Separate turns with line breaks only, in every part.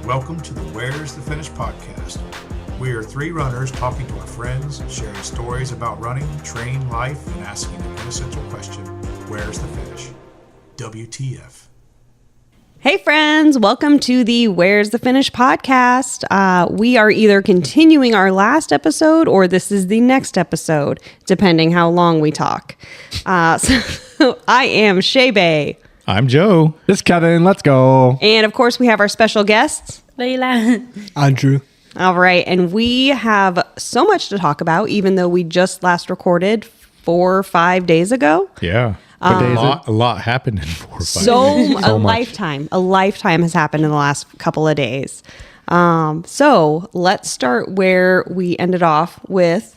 Welcome to the Where's the Finish podcast. We are three runners talking to our friends, sharing stories about running, training, life, and asking the quintessential question, where's the finish? WTF.
Hey friends, welcome to the Where's the Finish podcast. We are either continuing our last episode or this is the next episode, depending how long we talk. So I am Shae.
I'm Joe.
This is Kevin. Let's go.
And of course, we have our special guests,
Layla.
Andrew.
All right. And we have so much to talk about, even though we just last recorded 4 or 5 days ago.
Yeah. A lot happened in 4 or 5 days.
A lifetime has happened in the last couple of days. So let's start where we ended off with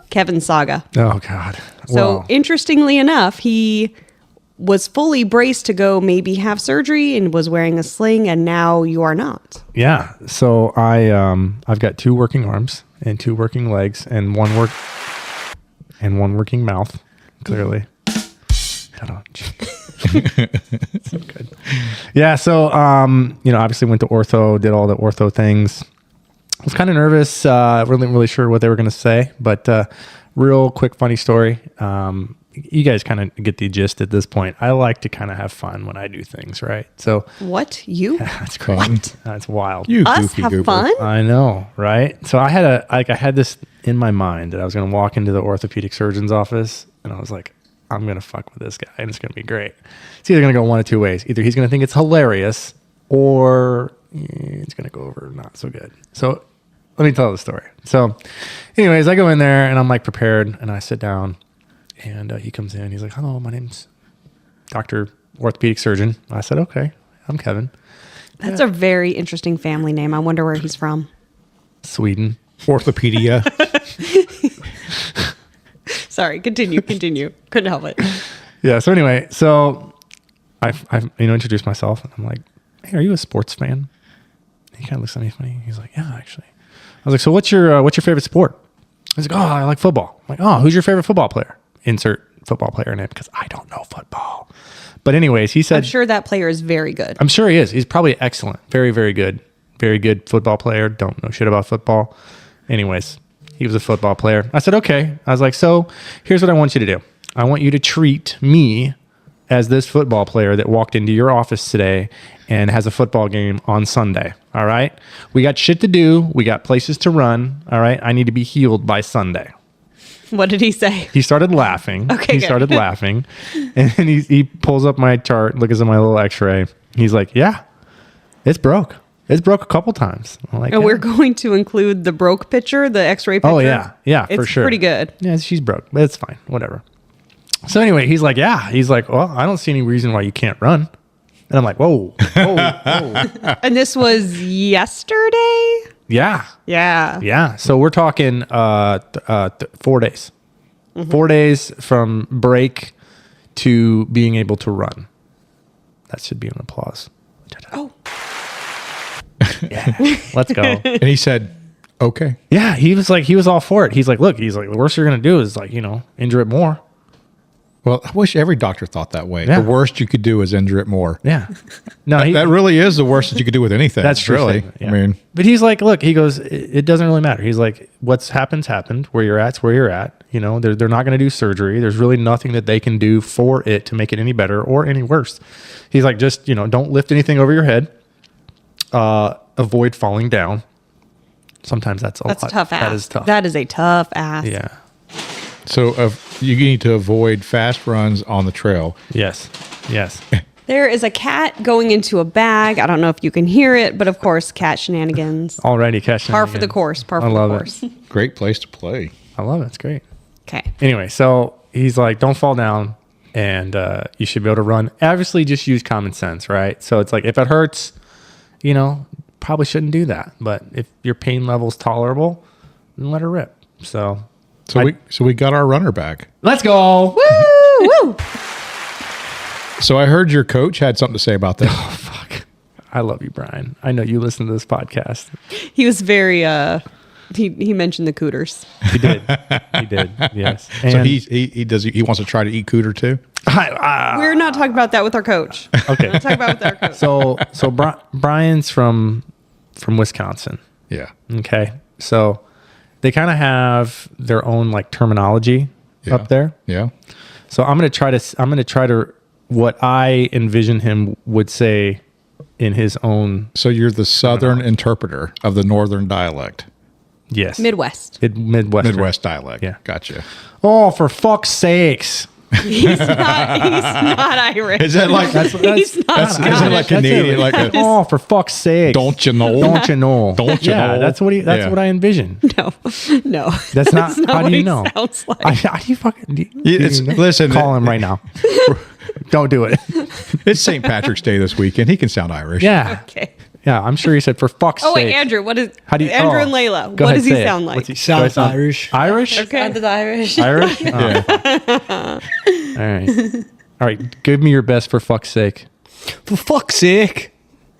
Kevin's saga.
Oh, God.
So
Wow.
interestingly enough, he was fully braced to go maybe have surgery and was wearing a sling, and now you are not.
Yeah. So I've got 2 working arms and 2 working legs and one working mouth, clearly. Shut up. So good. Yeah. So, obviously went to ortho, did all the ortho things. I was kind of nervous. Wasn't really sure what they were going to say, but real quick, funny story. You guys kind of get the gist at this point. I like to kind of have fun when I do things, right? So
What? You?
that's crazy. That's wild.
You
Us
goofy
have
goober.
fun?
I know, right? So I had this in my mind that I was going to walk into the orthopedic surgeon's office, and I was like, I'm going to fuck with this guy, and it's going to be great. It's either going to go one of 2 ways. Either he's going to think it's hilarious, or it's going to go over not so good. So let me tell the story. So anyways, I go in there, and I'm like prepared, and I sit down, and he comes in. He's like, hello, my name's Dr. Orthopedic Surgeon. I said, okay, I'm Kevin.
That's a very interesting family name. I wonder where he's from.
Sweden.
Orthopedia.
Sorry, continue. Couldn't help it.
Yeah. So anyway, so I've introduced myself, and I'm like, hey, are you a sports fan? He kind of looks at me funny. He's like, yeah, actually. I was like, so what's your favorite sport? He's like, oh, I like football. I'm like, oh, who's your favorite football player? Insert football player name, because I don't know football. But anyways, he said,
I'm sure that player is very good.
I'm sure he is. He's probably excellent. Very, very good. Very good football player. Don't know shit about football. Anyways, he was a football player. I said, okay. I was like, so here's what I want you to do. I want you to treat me as this football player that walked into your office today and has a football game on Sunday. All right. We got shit to do. We got places to run. All right. I need to be healed by Sunday.
What did he say?
He started laughing.
Okay,
he
good.
started laughing. And he pulls up my chart, looks at my little x-ray. He's like, yeah, it's broke. It's broke a couple times. I'm like,
And
yeah.
we're going to include the broke picture, the x-ray picture.
Oh, yeah. Yeah, for
It's
sure.
pretty good.
Yeah, she's broke, but it's fine. Whatever. So anyway, he's like, yeah. He's like, well, I don't see any reason why you can't run. And I'm like, whoa.
And this was yesterday?
Yeah.
Yeah.
Yeah. So we're talking 4 days. 4 days from break to being able to run. That should be an applause.
Oh.
Yeah. Let's go.
And he said, okay.
Yeah. He was all for it. He's like, look, the worst you're going to do is injure it more.
Well, I wish every doctor thought that way.
Yeah.
The worst you could do is injure it more.
Yeah. No,
That really is the worst that you could do with anything.
That's true.
really.
Yeah.
I mean,
but he's like, look, he goes, it doesn't really matter. He's like, what's happened. Where you're at's where you're at. They're not going to do surgery. There's really nothing that they can do for it to make it any better or any worse. He's like, just, don't lift anything over your head. Avoid falling down. Sometimes that's a lot.
Tough ass.
That is tough.
That is a tough ass.
Yeah.
so you need to avoid fast runs on the trail.
Yes.
There is a cat going into a bag. I don't know if you can hear it, but of course, cat shenanigans.
Alrighty, catching.
Par for the course.
I love it.
Great place to play.
I love it. It's great.
Okay.
Anyway, so he's like, don't fall down, and you should be able to run. Obviously, just use common sense, right? So it's like, if it hurts, probably shouldn't do that. But if your pain level's tolerable, then let her rip. So
we got our runner back.
let's go.
Woo! Woo!
So I heard your coach had something to say about that.
Oh, fuck. I love you, Brian. I know you listen to this podcast.
He was very, he mentioned the cooters.
He did. Yes.
So he wants to try to eat cooter too.
We're not talking about that with our coach.
Okay.
We're not talking about it with our coach.
So Brian's from Wisconsin.
Yeah.
Okay. So they kind of have their own like terminology up there.
Yeah.
So I'm going to try to what I envision him would say in his own.
So you're the Southern interpreter of the Northern dialect.
Yes.
Midwest.
Midwest
dialect.
Yeah.
Gotcha.
Oh, for fuck's sakes.
He's not Irish.
Is that like
He's not
is that
Scottish.
like Canadian? Like a,
Oh, for fuck's sake.
don't you know?
Don't you know?
Don't you
yeah,
know?
that's what what I envision.
No.
That's not how
what
do you
he
know?
sounds like.
How do you fucking
Listen,
call him right now. Don't do it.
it's St. Patrick's Day this weekend. He can sound Irish.
Yeah.
Okay.
Yeah, I'm sure he said for fuck's
Oh,
sake.
wait, Andrew, what is
How do you,
Andrew
oh,
and Layla?
go
What
ahead,
does he
say it.
sound like?
What's he
Sounds Irish.
Irish?
Okay.
Sounded Irish.
Irish?
Yeah.
All right. All right. Give me your best for fuck's sake.
For fuck's sake.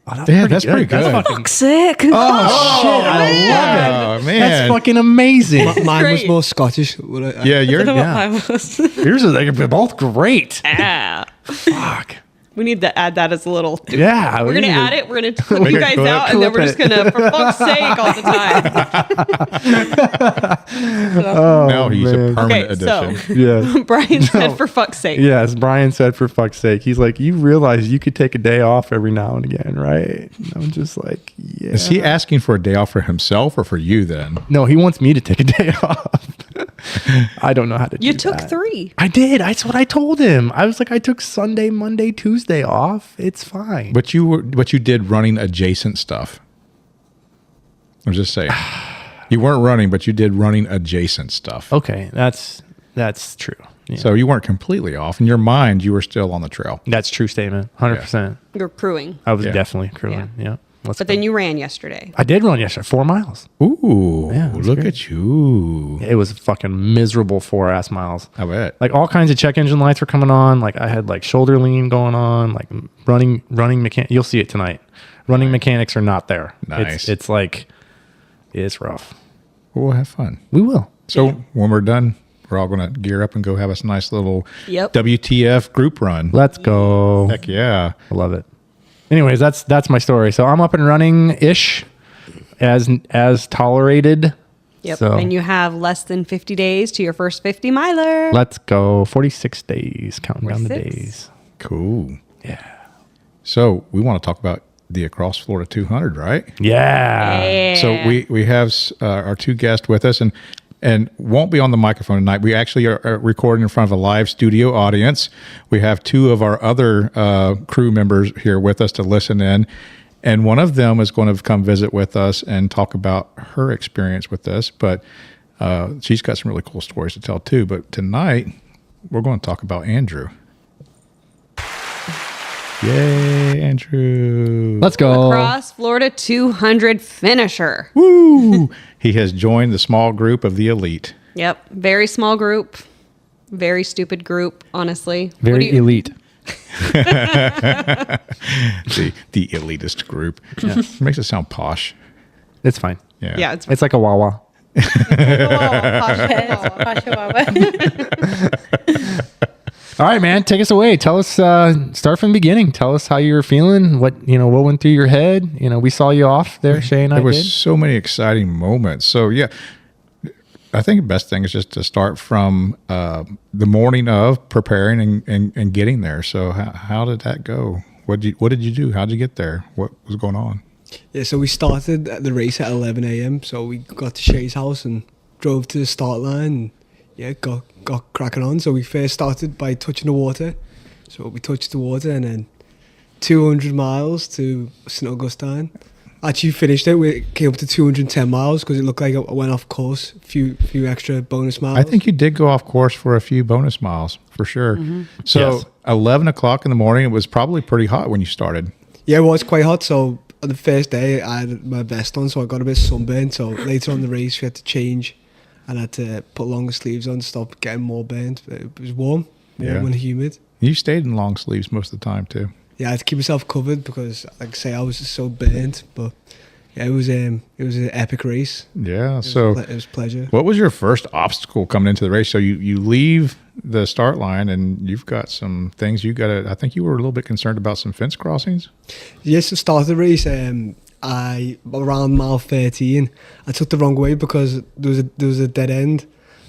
Oh,
Yeah, that's pretty good.
That's fucking,
Sick.
oh, shit. I love it.
Oh, man.
That's fucking amazing.
Mine was
great.
more Scottish.
Yeah, you're.
I was.
Yours are like, they're both great.
Ah.
Fuck.
We need to add that as a little.
Yeah.
We're going to add it. We're going to clip you guys
clip-
out, and then we're just going to, for fuck's sake, all the time.
Now he's
man.
a permanent
Okay, so-
addition.
Yeah.
Brian said, for fuck's sake.
Yes, Brian said for fuck's sake. He's like, you realize you could take a day off every now and again, right? And I'm just like, yeah.
Is he asking for a day off for himself or for you then?
No, he wants me to take a day off. I don't know how to do
You took
that.
3.
I did. That's what I told him. I was like, I took Sunday, Monday, Tuesday off. It's fine.
But you did running adjacent stuff. I'm just saying. You weren't running, but you did running adjacent stuff.
Okay, that's true. Yeah.
So you weren't completely off. In your mind, you were still on the trail.
That's a true statement. 100%.
You're crewing.
I was
Yeah.
definitely crewing. Yeah. Let's
But
go.
then you ran yesterday.
I did run yesterday, 4 miles.
Ooh,
Yeah, that's
look
great.
at you.
It was fucking miserable 4 miles.
I bet.
Like all kinds of check engine lights were coming on. Like I had like shoulder lean going on. Like running mechanic. You'll see it tonight. Running mechanics are not there.
Nice.
It's like it's rough.
We'll have fun.
We will.
So when we're done, we're all going to gear up and go have a nice little
Yep.
WTF group run.
Let's go.
Heck yeah.
I love it. Anyways, that's my story. So I'm up and running ish, as tolerated.
Yep.
So
And you have less than 50 days to your first 50 miler.
let's go. 46 days. Counting down the
46.
days.
Cool.
Yeah.
So we want to talk about the Across Florida 200, right?
Yeah.
Yeah.
So we have our two guests with us and won't be on the microphone tonight. We actually are recording in front of a live studio audience. We have 2 of our other crew members here with us to listen in. And one of them is going to come visit with us and talk about her experience with this. But she's got some really cool stories to tell too. But tonight, we're going to talk about Andrew. Yay, Andrew.
Let's go.
Across Florida 200 finisher.
Woo! He has joined the small group of the elite.
Yep. Very small group. Very stupid group, honestly. What
Very
do you-
elite.
The elitist group. Makes it sound posh.
It's fine.
Yeah.
Yeah, it's
It's like a Wawa. All right, man. Take us away. Tell us. Start from the beginning. Tell us how you were feeling. What went through your head. We saw you off there, Shae and I
There was
did.
so many exciting moments. So yeah, I think the best thing is just to start from the morning of preparing and getting there. So how did that go? What did you do? How did you get there? What was going on?
Yeah, so we started at the race at 11 a.m. So we got to Shae's house and drove to the start line. And yeah, got cracking on. So we first started by touching the water. So we touched the water and then 200 miles to St. Augustine. Actually finished it. We came up to 210 miles because it looked like I went off course. A few extra bonus miles.
I think you did go off course for a few bonus miles for sure. So
Yes.
11 o'clock in the morning, it was probably pretty hot when you started.
Yeah, it was quite hot. So on the first day, I had my vest on, so I got a bit sunburned. So later on in the race, we had to change and had to put longer sleeves on to stop getting more burnt. But it was warm
Yeah.
and humid.
You stayed in long sleeves most of the time too.
Yeah, I had to keep myself covered because, like I say, I was just so burnt. But Yeah, it was an epic race.
Yeah.
It
So
was a pleasure.
what was your first obstacle coming into the race? So you leave the start line and you've got some things you got to, I think you were a little bit concerned about some fence crossings.
Yes, to start the race, I around mile 13, I took the wrong way because there was a dead end,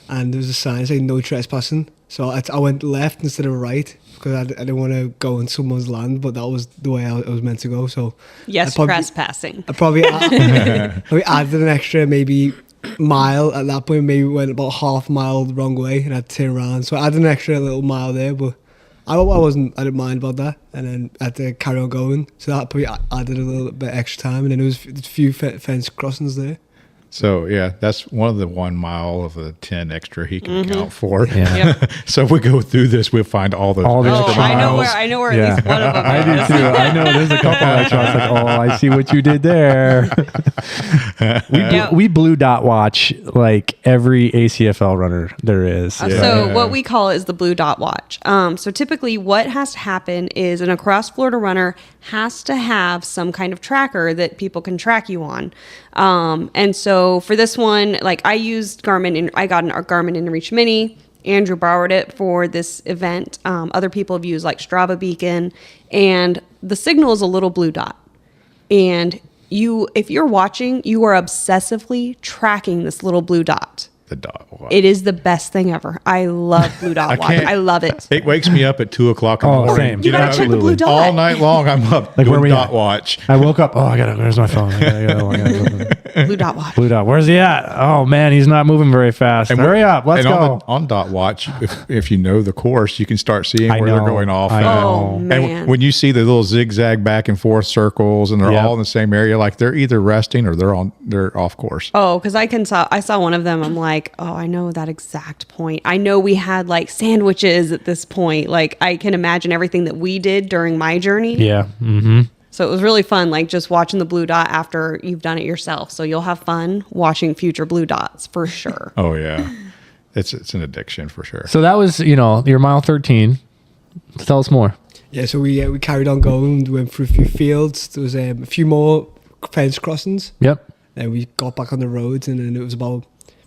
and there was a sign saying no trespassing. So I went left instead of right because I didn't want to go in someone's land, but that was the way I was meant to go. So
Yes, trespassing.
I probably added an extra maybe mile at that point. Maybe went about half mile the wrong way, and I'd turn around. So I added an extra little mile there, but I didn't mind about that, and then I had to carry on going. So that probably added a little bit extra time, and then there was a few fence crossings there.
So yeah, that's one of the 1 mile of the 10 extra he can account for.
Yeah.
Yep.
So if we go through this, we'll find all those.
All the
Oh,
extra
I know
miles.
where at least one of them
I
is.
do too. I know there's a couple extra. I was like, oh, I see what you did there. We blue dot watch like every ACFL runner there is.
So what we call is the blue dot watch. So typically what has to happen is an across Florida runner has to have some kind of tracker that people can track you on. And so for this one, like I used Garmin, and I got an Garmin InReach Mini. Andrew borrowed it for this event. Other people have used like Strava Beacon, and the signal is a little blue dot. And if you're watching, you are obsessively tracking this little blue dot.
The dot watch.
It is the best thing ever. I love blue dot watch.
can't-
I love it.
It wakes me up at 2:00 in the
Oh,
morning.
same.
You gotta check the blue dot.
All night long, I'm up
Like, where
doing
we
dot
at?
watch.
I woke up. Oh, where's my phone? I gotta
Blue dot watch.
blue dot. Where's he at? Oh man, he's not moving very fast. Hurry up. Let's
and
go.
On dot watch, if you know the course, you can start seeing
I
where they're
know.
going off.
I
And-
Oh,
know.
man.
And when you see the little zigzag back and forth circles, and they're
Yep.
all in the same area, like they're either resting or they're off course.
Oh, because I saw one of them. I'm like, oh, I know that exact point. I know we had like sandwiches at this point. Like I can imagine everything that we did during my journey.
Yeah. Mm-hmm.
So it was really fun, like just watching the blue dot after you've done it yourself. So you'll have fun watching future blue dots for sure.
Oh yeah, it's an addiction for sure.
So that was your mile 13. Tell us more.
Yeah, so we carried on going. We went through a few fields. There was a few more fence crossings.
Yep.
Then we got back on the roads, and then it was about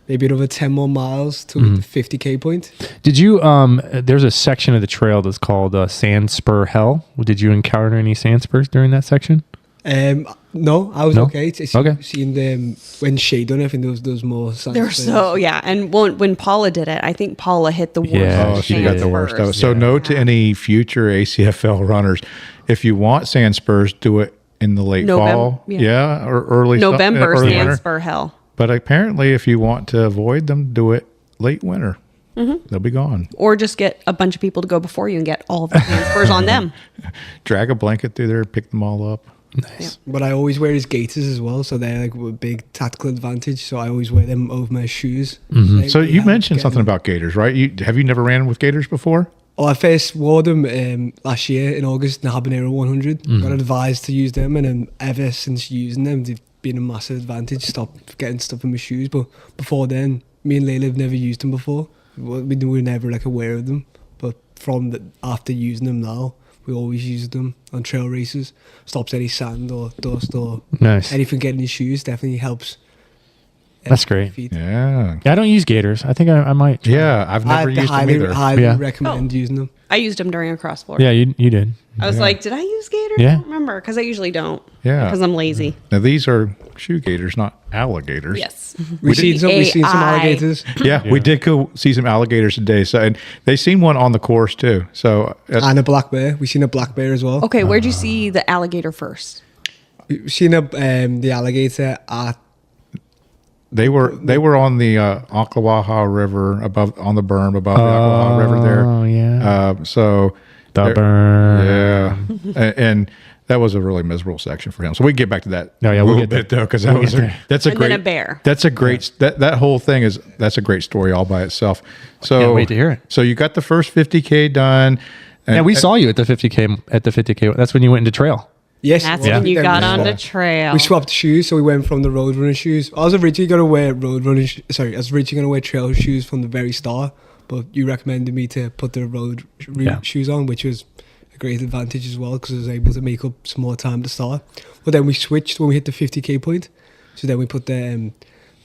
maybe another 10 more miles to the 50K point.
Did you? There's a section of the trail that's called Sand Spur Hell. Did you encounter any sand spurs during that section?
No, I was
No?
okay.
Okay.
Seeing them when Shae done it, I think there was more.
They're so and when Paula did it, I think Paula hit the worst.
Yeah,
Oh, she
she
got
did.
the worst of it.
first.
So note to any future ACFL runners, if you want sand spurs, do it in the late fall.
Yeah.
Yeah, or early
November
early
stands
winter.
for hell.
But apparently, if you want to avoid them, do it late winter.
Mm-hmm.
They'll be gone.
Or just get a bunch of people to go before you and get all of the spurs on them.
Drag a blanket through there, pick them all up.
Nice.
But I always wear his gaiters as well, so they're like a big tactical advantage. So I always wear them over my shoes. They
So you
help
mentioned
get
something
them.
about gators, right? Have you never ran with gators before?
Oh, I first wore them last year in August in the Habanero 100. Got advised to use them, and then ever since using them, they've been a massive advantage. Stop getting stuff in my shoes. But before then, me and Layla have never used them before. We were never like aware of them. But after using them now, we always use them on trail races. Stops any sand or dust or
Nice.
anything getting in your shoes. Definitely helps.
That's great.
Feet.
Yeah.
Yeah, I don't use gators. I think I might. try.
Yeah, I've never used them
highly,
either.
highly
Yeah.
recommend using them.
I used them during a cross floor.
Yeah, you did.
I was like, did I use gators?
Yeah.
I don't remember because I usually don't.
Yeah.
Because I'm lazy.
Now, these are shoe gators, not alligators.
Yes.
We've seen some
AI.
alligators
Yeah, we did go see some alligators today. So, and they seen one on the course too. So,
and a black bear. We've seen a black bear as well.
Okay, where'd you see the alligator first?
We've seen the alligator at
they were on the Ocklawaha River on the berm above the Ocklawaha River there.
Oh yeah.
So
The
there-
berm.
Yeah, and that was a really miserable section for him. So we get back to that.
No, yeah,
a
we'll
little
get
bit
there.
though, because
We'll get there.
that's a
And
great
then a bear.
That's a great that whole thing that's a great story all by itself. So
Can't wait to hear it.
So you got the first 50K done. And,
Yeah, we saw you at the 50K. At the 50K, that's when you went into trail.
yes.
That's
well,
when you
then
got
we
on the
swapped-
trail.
We swapped shoes, so we went from the road running shoes. I was originally going to wear I was originally going to wear trail shoes from the very start, but you recommended me to put the road
Yeah.
shoes on, which was a great advantage as well because I was able to make up some more time to start. But then we switched when we hit the 50k point. So then we put the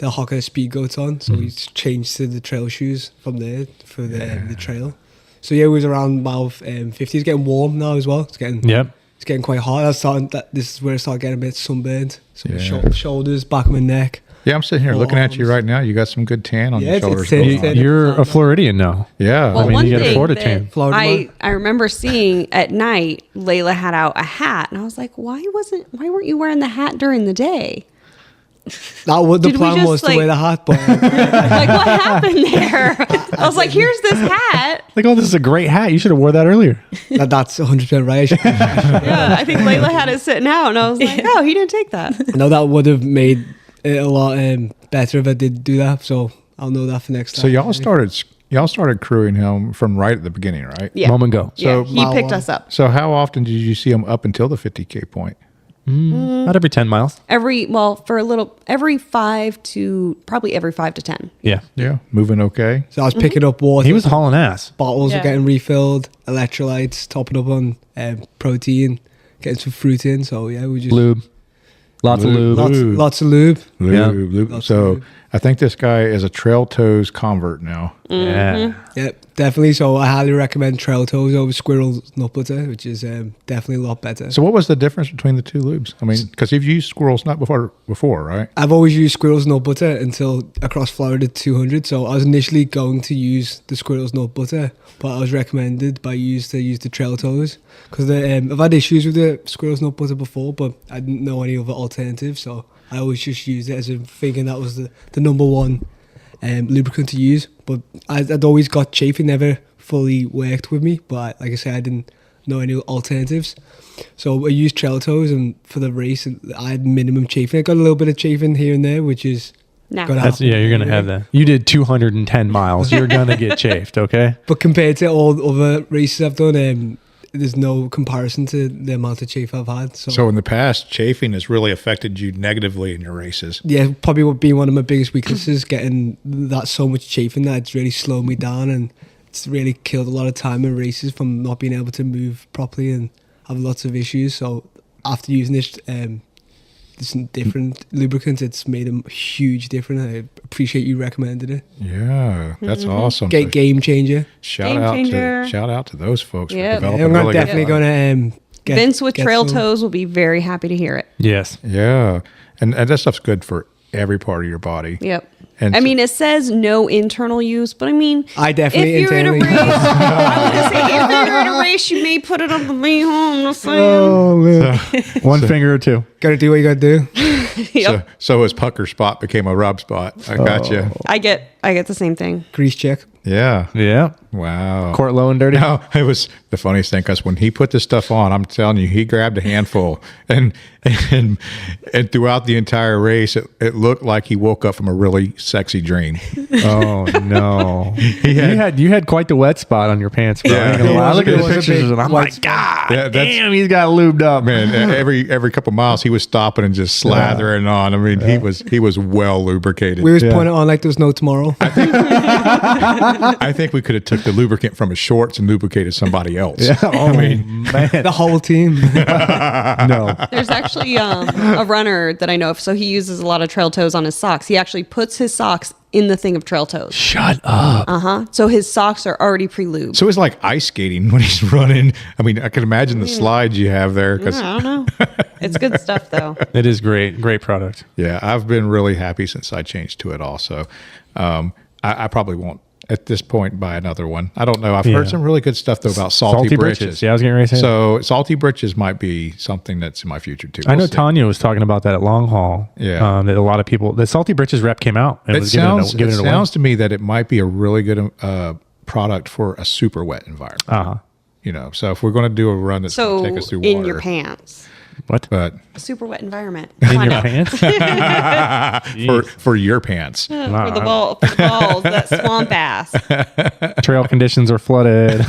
Hoka speed goats on. So we changed to the trail shoes from there for the trail. So yeah, it was around mile 50. It's getting warm now as well. It's getting quite hot. This is where I started getting a bit sunburned. So my shoulders, back of my neck.
Yeah, I'm sitting here looking at you right now. You got some good tan on your shoulders.
You're a Floridian now.
Yeah.
Well,
I mean,
one
you got to
thing
afford a
that
tan.
I remember seeing at night, Layla had out a hat, and I was like, why weren't you wearing the hat during the day?
That was the
Did we
plan
just,
was to
like-
wear the hat, but
Like, what happened there? I was like, here's this hat.
Like, oh, this is a great hat. You should have wore that earlier.
that's 100% right.
Yeah, I think Layla had it sitting out, and I was like, oh, he didn't take that.
I know that would have made it a lot better if I did do that. So I'll know that for next time.
So y'all started crewing him from right at the beginning, right?
Yeah.
Moment go.
So
So
he picked us up
So how often did you see him up until the 50K point?
Not every 10 miles.
every 5 to 10.
Yeah.
Yeah. Moving okay?
So I was picking up water.
He was hauling ass.
Bottles
Yeah.
were getting refilled, electrolytes, topping up on protein, getting some fruit in. So yeah, we just
Lube. Lots of lube.
lots of lube.
Yeah.
Lube.
Lots of
So
lube.
I think this guy is a Trail Toes convert now.
Yeah.
Yeah, definitely. So I highly recommend Trail Toes over Squirrel's Nut Butter, which is definitely a lot better.
So what was the difference between the two lubes? I mean, because you've used Squirrel's Nut before, right?
I've always used Squirrel's Nut Butter until across Florida 200. So I was initially going to use the Squirrel's Nut Butter, but I was recommended to use the Trail Toes because I've had issues with the Squirrel's Nut Butter before, but I didn't know any other alternatives. So I always just used it as if thinking that was the number one lubricant to use. But I'd always got chafe. It never fully worked with me. But like I said, I didn't know any alternatives. So I used Trail Toes, and for the race, I had minimum chafing. I got a little bit of chafing here and there, which is
Nah.
gonna
That's,
happen
yeah, you're going to have that. You did 210 miles. You're going to get chafed, okay?
But compared to all other races I've done, there's no comparison to the amount of chafe I've had.
So in the past, chafing has really affected you negatively in your races.
Yeah, probably would be one of my biggest weaknesses, getting that so much chafing that it's really slowed me down, and it's really killed a lot of time in races from not being able to move properly and have lots of issues. So after using this different lubricant, it's made a huge difference. I appreciate you recommending it.
Yeah, that's awesome.
Game changer.
Shout
Game changer.
out to those folks
Yep.
for developing
I'm
really good
definitely
product.
going to get
Vince with
get
Trail
some.
Toes will be very happy to hear it.
Yes.
Yeah, and that stuff's good for every part of your body.
Yep.
And
I
so-
mean, it says no internal use, but I mean,
I definitely
if you're in a
internally
race,
use.
I was gonna say, if you're in a race, you may put it on the way home. I'm saying.
Oh, man.
One finger or two.
Gotta do what you gotta do.
Yep.
So his pucker spot became a rub spot. I got you.
I get the same thing.
Grease check.
Yeah.
Yeah.
Wow.
Court low and dirty.
No, it was the funniest thing because when he put this stuff on, I'm telling you, he grabbed a handful and throughout the entire race, it looked like he woke up from a really sexy dream.
Oh no! You had quite the wet spot on your pants, bro.
Yeah.
I ain't gonna lie. I look at
It
the
was a
pictures
big
and I'm
white
like,
spot.
God
Yeah, that's-
damn, he's got lubed up,
Man, every couple miles he was stopping and just slathering on. I mean, he was well lubricated.
We was
Yeah.
putting it on like there was no tomorrow.
I think we could have took the lubricant from his shorts and lubricated somebody else.
Oh man,
The whole team.
no.
There's actually a runner that I know of. So he uses a lot of Trail Toes on his socks. He actually puts his socks in the thing of Trail Toes.
Shut up.
So his socks are already pre-lubed.
So it's like ice skating when he's running. I mean, I can imagine the slides you have there. 'Cause,
I don't know. It's good stuff though.
It is great product.
yeah, I've been really happy since I changed to it also. I probably won't at this point buy another one. I don't know. I've
Yeah.
heard some really good stuff though about salty britches.
Yeah, I was getting ready to say.
So salty britches might be something that's in my future too.
I know
We'll see.
Tanya was talking about that at Long Haul.
Yeah.
That a lot of people, the Salty Britches rep came out and
It
was
sounds
giving it away.
sounds to me that it might be a really good product for a super wet environment.
Uh-huh.
You know, so if we're going to do a run that's
So
going to take us through
in
water,
your pants.
What?
But
A super wet environment.
In
Come on
your
now.
pants?
for your pants.
For the balls, that swamp ass.
Trail conditions are flooded.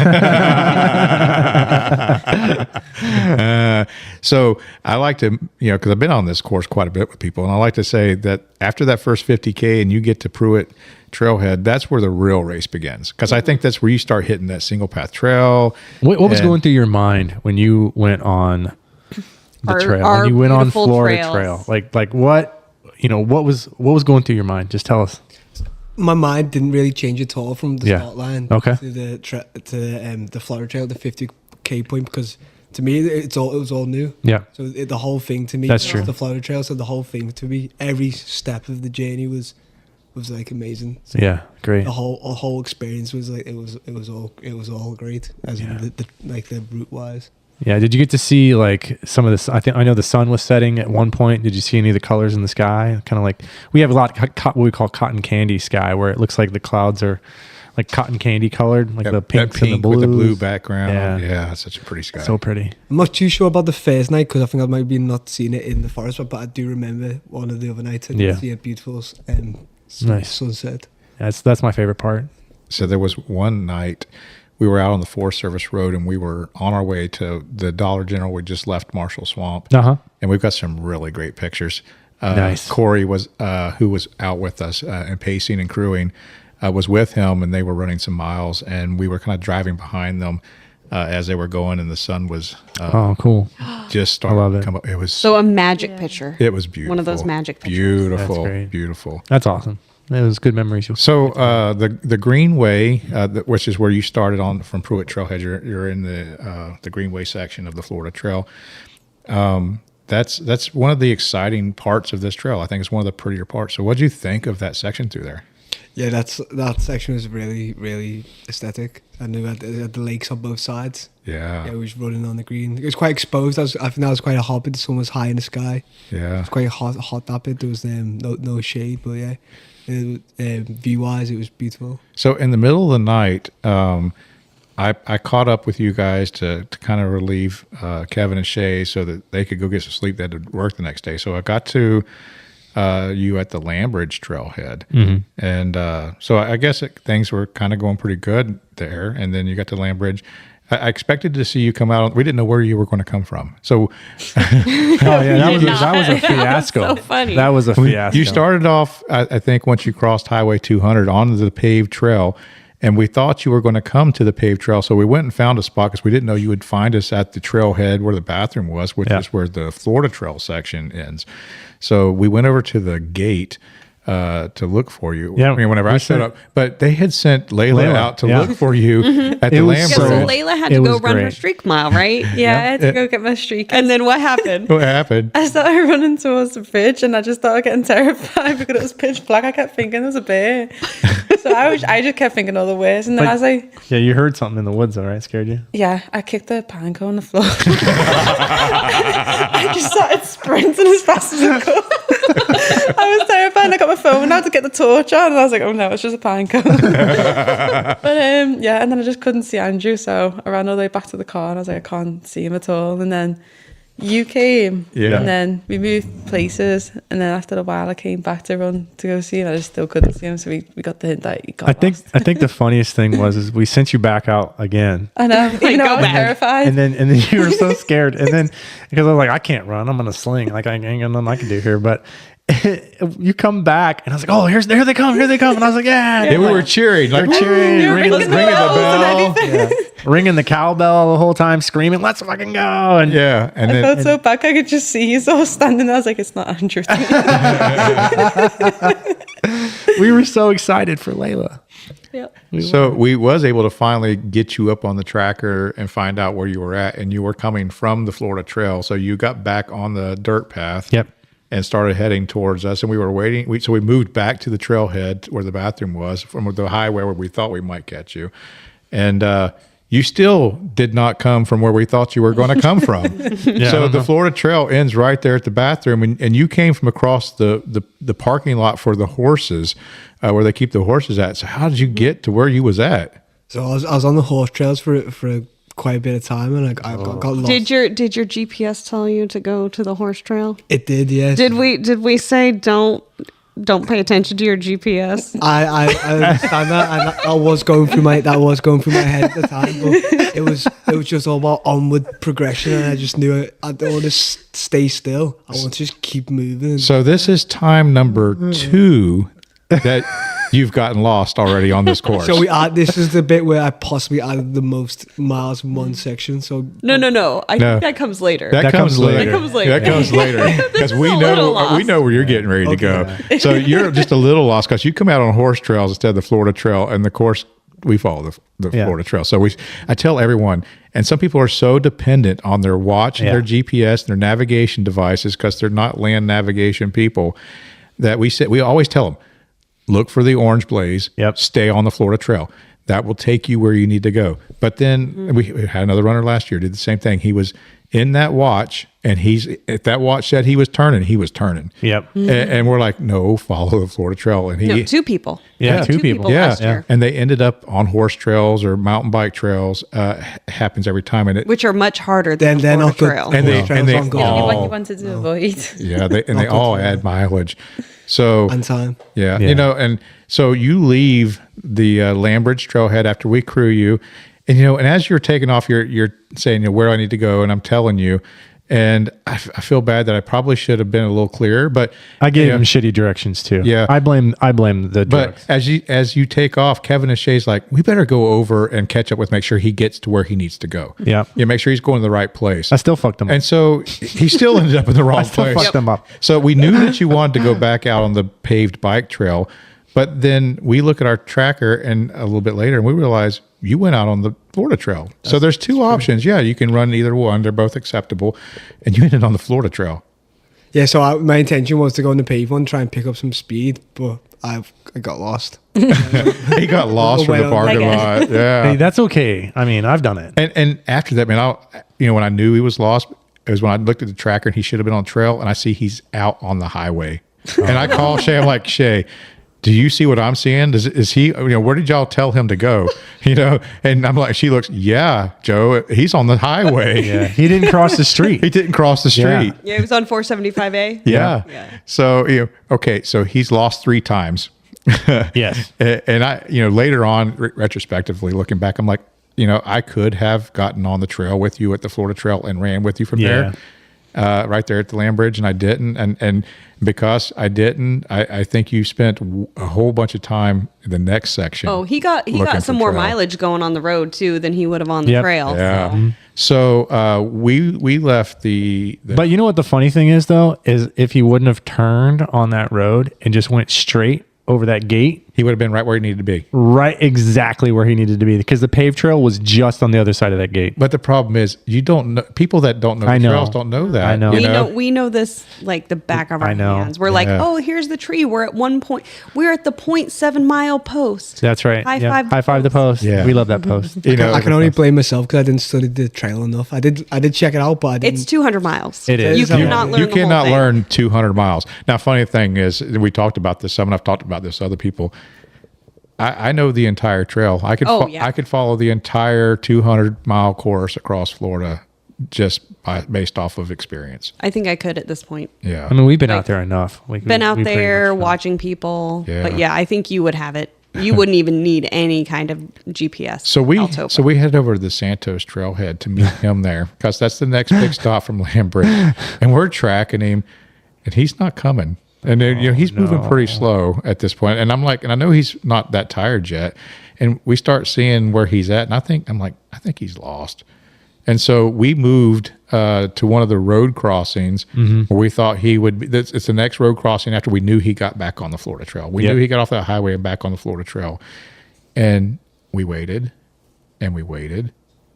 So I like to, because I've been on this course quite a bit with people, and I like to say that after that first 50K and you get to Pruitt Trailhead, that's where the real race begins. Because I think that's where you start hitting that single path trail.
What was going through your mind when you went on the trail?
Our
When you went on
beautiful
Florida
trails.
Trail? Like what, what was going through your mind? Just tell us.
My mind didn't really change at all from the start line
Okay.
to the Florida Trail, the 50K point, because to me it was all new.
Yeah.
So the whole thing to me
That's
was
true.
the Florida Trail. So the whole thing to me, every step of the journey was like amazing. So
Yeah. Great.
the whole experience was like it was all great, as in the route wise.
Yeah. Did you get to see like some of this? I know the sun was setting at one point. Did you see any of the colors in the sky? Kind of like we have a lot of what we call cotton candy sky, where it looks like the clouds are like cotton candy colored, like the pinks
that pink
and the blues.
with the blue background.
Yeah.
Yeah, it's such a pretty sky.
So pretty.
I'm not too sure about the first night because I think I might be not seeing it in the forest, but I do remember one of the other nights I did see a beautiful
Nice.
sunset.
That's my favorite part.
So there was one night we were out on the Forest Service Road and we were on our way to the Dollar General. We just left Marshall Swamp.
Uh-huh.
And we've got some really great pictures.
Nice.
Corey was, who was out with us and pacing and crewing, was with him, and they were running some miles, and we were kind of driving behind them as they were going, and the sun was
Oh, cool.
just starting
love
to
it.
come up. It was
So a magic picture.
it was beautiful.
One of those magic pictures.
Beautiful,
That's great.
beautiful.
That's awesome. It was good memories.
So the Greenway, which is where you started on from Pruitt Trailhead, you're in the Greenway section of the Florida Trail. That's one of the exciting parts of this trail. I think it's one of the prettier parts. So what did you think of that section through there?
Yeah, that section was really, really aesthetic. I knew had the lakes on both sides.
Yeah.
Yeah, it was running on the green. It was quite exposed. I think that was quite a hot bit. The sun was high in the sky.
Yeah.
It was quite hot that bit. There was no shade, but yeah, view wise, it was beautiful.
So in the middle of the night, I caught up with you guys to kind of relieve Kevin and Shae so that they could go get some sleep. They had to work the next day. So I got to you at the Lambridge Trailhead.
Mm-hmm.
And so I guess things were kind of going pretty good there. And then you got to Lambridge. I expected to see you come out. We didn't know where you were going to come from. So
that was a fiasco.
So funny.
That was a fiasco.
you started off, I think, once you crossed Highway 200 onto the paved trail. And we thought you were going to come to the paved trail. So we went and found a spot because we didn't know you would find us at the trailhead where the bathroom was, which is where the Florida Trail section ends. So we went over to the gate to look for you.
Yeah,
I mean, whenever I showed up. But they had sent Layla out to look for you at the
It was
Yeah,
Lambridge.
so
So-
Layla had
it
to go
was
run her
great.
streak mile, right?
Yeah, I had to go get my streak.
And then what happened?
What happened?
I started running towards the bridge and I just started getting terrified because it was pitch black. I kept thinking there was a bear. So I just kept thinking all the ways. And then I was like,
Yeah, you heard something in the woods, though, right? Scared you?
yeah, I kicked the panko on the floor. I just started sprinting as fast as I could. I was terrified. I got my phone out to get the torch on and I was like, oh no, it's just a panko. But yeah, and then I just couldn't see Andrew. So I ran all the way back to the car and I was like, I can't see him at all. And then you came and then we moved places. And then after a while, I came back to run to go see him. I just still couldn't see him. So we got the hint that he got
I think
lost.
the funniest thing was we sent you back out again.
I know. Even though
go
I was
back.
terrified.
And then you were so scared. And then because I was like, I can't run. I'm gonna sling. Like I ain't got nothing I can do here. But you come back and I was like, oh, here they come. And I was like, yeah.
And we were cheering. Like,
We're cheering,
You're
ringing
ringing the
the
bells and
bell, ringing the cowbell the whole time, screaming, let's fucking go. And
yeah. And
I
then
felt so bad. I could just see you all standing there. I was like, it's not Andrew.
we were so excited for Layla.
So we was able to finally get you up on the tracker and find out where you were at, and you were coming from the Florida Trail. So you got back on the dirt path.
Yep.
And started heading towards us, and we were waiting. So we moved back to the trailhead where the bathroom was from the highway where we thought we might catch you. And you still did not come from where we thought you were going to come from. So the Florida Trail ends right there at the bathroom, and you came from across the parking lot for the horses, where they keep the horses at. So how did you get to where you was at?
So I was on the horse trails for quite a bit of time, and I got lost.
Did your GPS tell you to go to the horse trail?
It did, yes.
Did we say don't pay attention to your GPS?
I understand that, and that was going through my head at the time. But it was just all about onward progression, and I just knew I don't want to stay still. I want to just keep moving.
So this is time number 2 that you've gotten lost already on this course.
So this is the bit where I possibly added the most miles in one section. So
No. I think that comes later.
That comes later.
That comes later.
That comes later because we
a little
know where you're getting ready to go. So you're just a little lost because you come out on horse trails instead of the Florida Trail, and the course we follow the Florida Trail. So I tell everyone, and some people are so dependent on their watch and their GPS and their navigation devices because they're not land navigation people, that we always tell them, look for the orange blaze.
Yep.
Stay on the Florida Trail. That will take you where you need to go. But then we had another runner last year, did the same thing. He was in that watch, and if that watch said he was turning, he was turning.
Yep.
And we're like, no, follow the Florida Trail. And
No, 2 people.
Yeah,
Two
two people.
last year.
And they ended up on horse trails or mountain bike trails. Happens every time. And
Which are much harder than the
they're
Florida
not good.
Trail.
and they
Trails aren't good.
all,
What you wanted to avoid.
they all add mileage. So
and time.
yeah, and so you leave the Lambridge Trailhead after we crew you, and and as you're taking off, you're saying, where do I need to go, and I'm telling you, and I feel bad that I probably should have been a little clearer, but
I gave him shitty directions too.
Yeah.
I blame the
But
drugs.
as you take off, Kevin and Shae's like, we better go over and catch up with, make sure he gets to where he needs to go.
Yeah.
Make sure he's going to the right place.
I still fucked him up.
And so he still ended up in the wrong
still
place.
fucked him up.
So we knew that you wanted to go back out on the paved bike trail, but then we look at our tracker and a little bit later and we realize you went out on the Florida Trail. So there's 2 options. Yeah, you can run either one. They're both acceptable. And you ended on the Florida Trail.
Yeah, so my intention was to go on the paved one, try and pick up some speed, but I got lost.
He got lost from the parking lot. Yeah.
Hey, that's okay. I mean, I've done it.
And after that, man, when I knew he was lost, it was when I looked at the tracker and he should have been on trail, and I see he's out on the highway. And I call Shae. I'm like, Shae, do you see what I'm seeing? Is he? Where did y'all tell him to go? And I'm like, she looks, yeah, Joe, he's on the highway.
Yeah, he didn't cross the street.
He didn't cross the street.
Yeah, it was on 475A.
Yeah. So okay, so he's lost 3 times.
Yes.
And I, later on, retrospectively looking back, I'm like, I could have gotten on the trail with you at the Florida Trail and ran with you from there, right there at the Land Bridge, and I didn't. And because I didn't, I think you spent a whole bunch of time in the next section.
Oh, he got some more mileage going on the road too than he would have on the trail.
Yeah. So we left the.
But you know what the funny thing is though, is if he wouldn't have turned on that road and just went straight over that gate,
he would have been right where he needed to be.
Right, exactly where he needed to be, because the paved trail was just on the other side of that gate.
But the problem is, you don't know. People that don't know the trails don't know that.
I know.
We know this like the back of our hands. We're like,
Yeah.
oh, here's the tree. We're at one point. We're at the 0.7 mile post.
That's right.
High
five the post.
Yeah.
We love that post.
I can only blame myself because I didn't study the trail enough. I did check it out, but I didn't.
It's 200 miles.
It is.
You cannot learn.
You
the whole
cannot
thing.
learn 200 miles. Now, funny thing is, we talked about this. Some, and I've talked about this to other people. I know the entire trail. I could follow the entire 200-mile course across Florida just based off of experience.
I think I could at this point.
Yeah.
I mean, we've been out there enough. We
Been out
pretty
there
much know.
watching people.
Yeah.
But yeah, I think you would have it. You wouldn't even need any kind of GPS.
So
Altopa.
we headed over to the Santos Trailhead to meet him there because that's the next big stop from Lambridge, and we're tracking him, and he's not coming. And then, he's moving pretty slow at this point. And I'm like, and I know he's not that tired yet. And we start seeing where he's at, and I think he's lost. And so we moved to one of the road crossings where we thought he would be. It's the next road crossing after we knew he got back on the Florida Trail. We knew he got off that highway and back on the Florida Trail. And we waited, and we waited,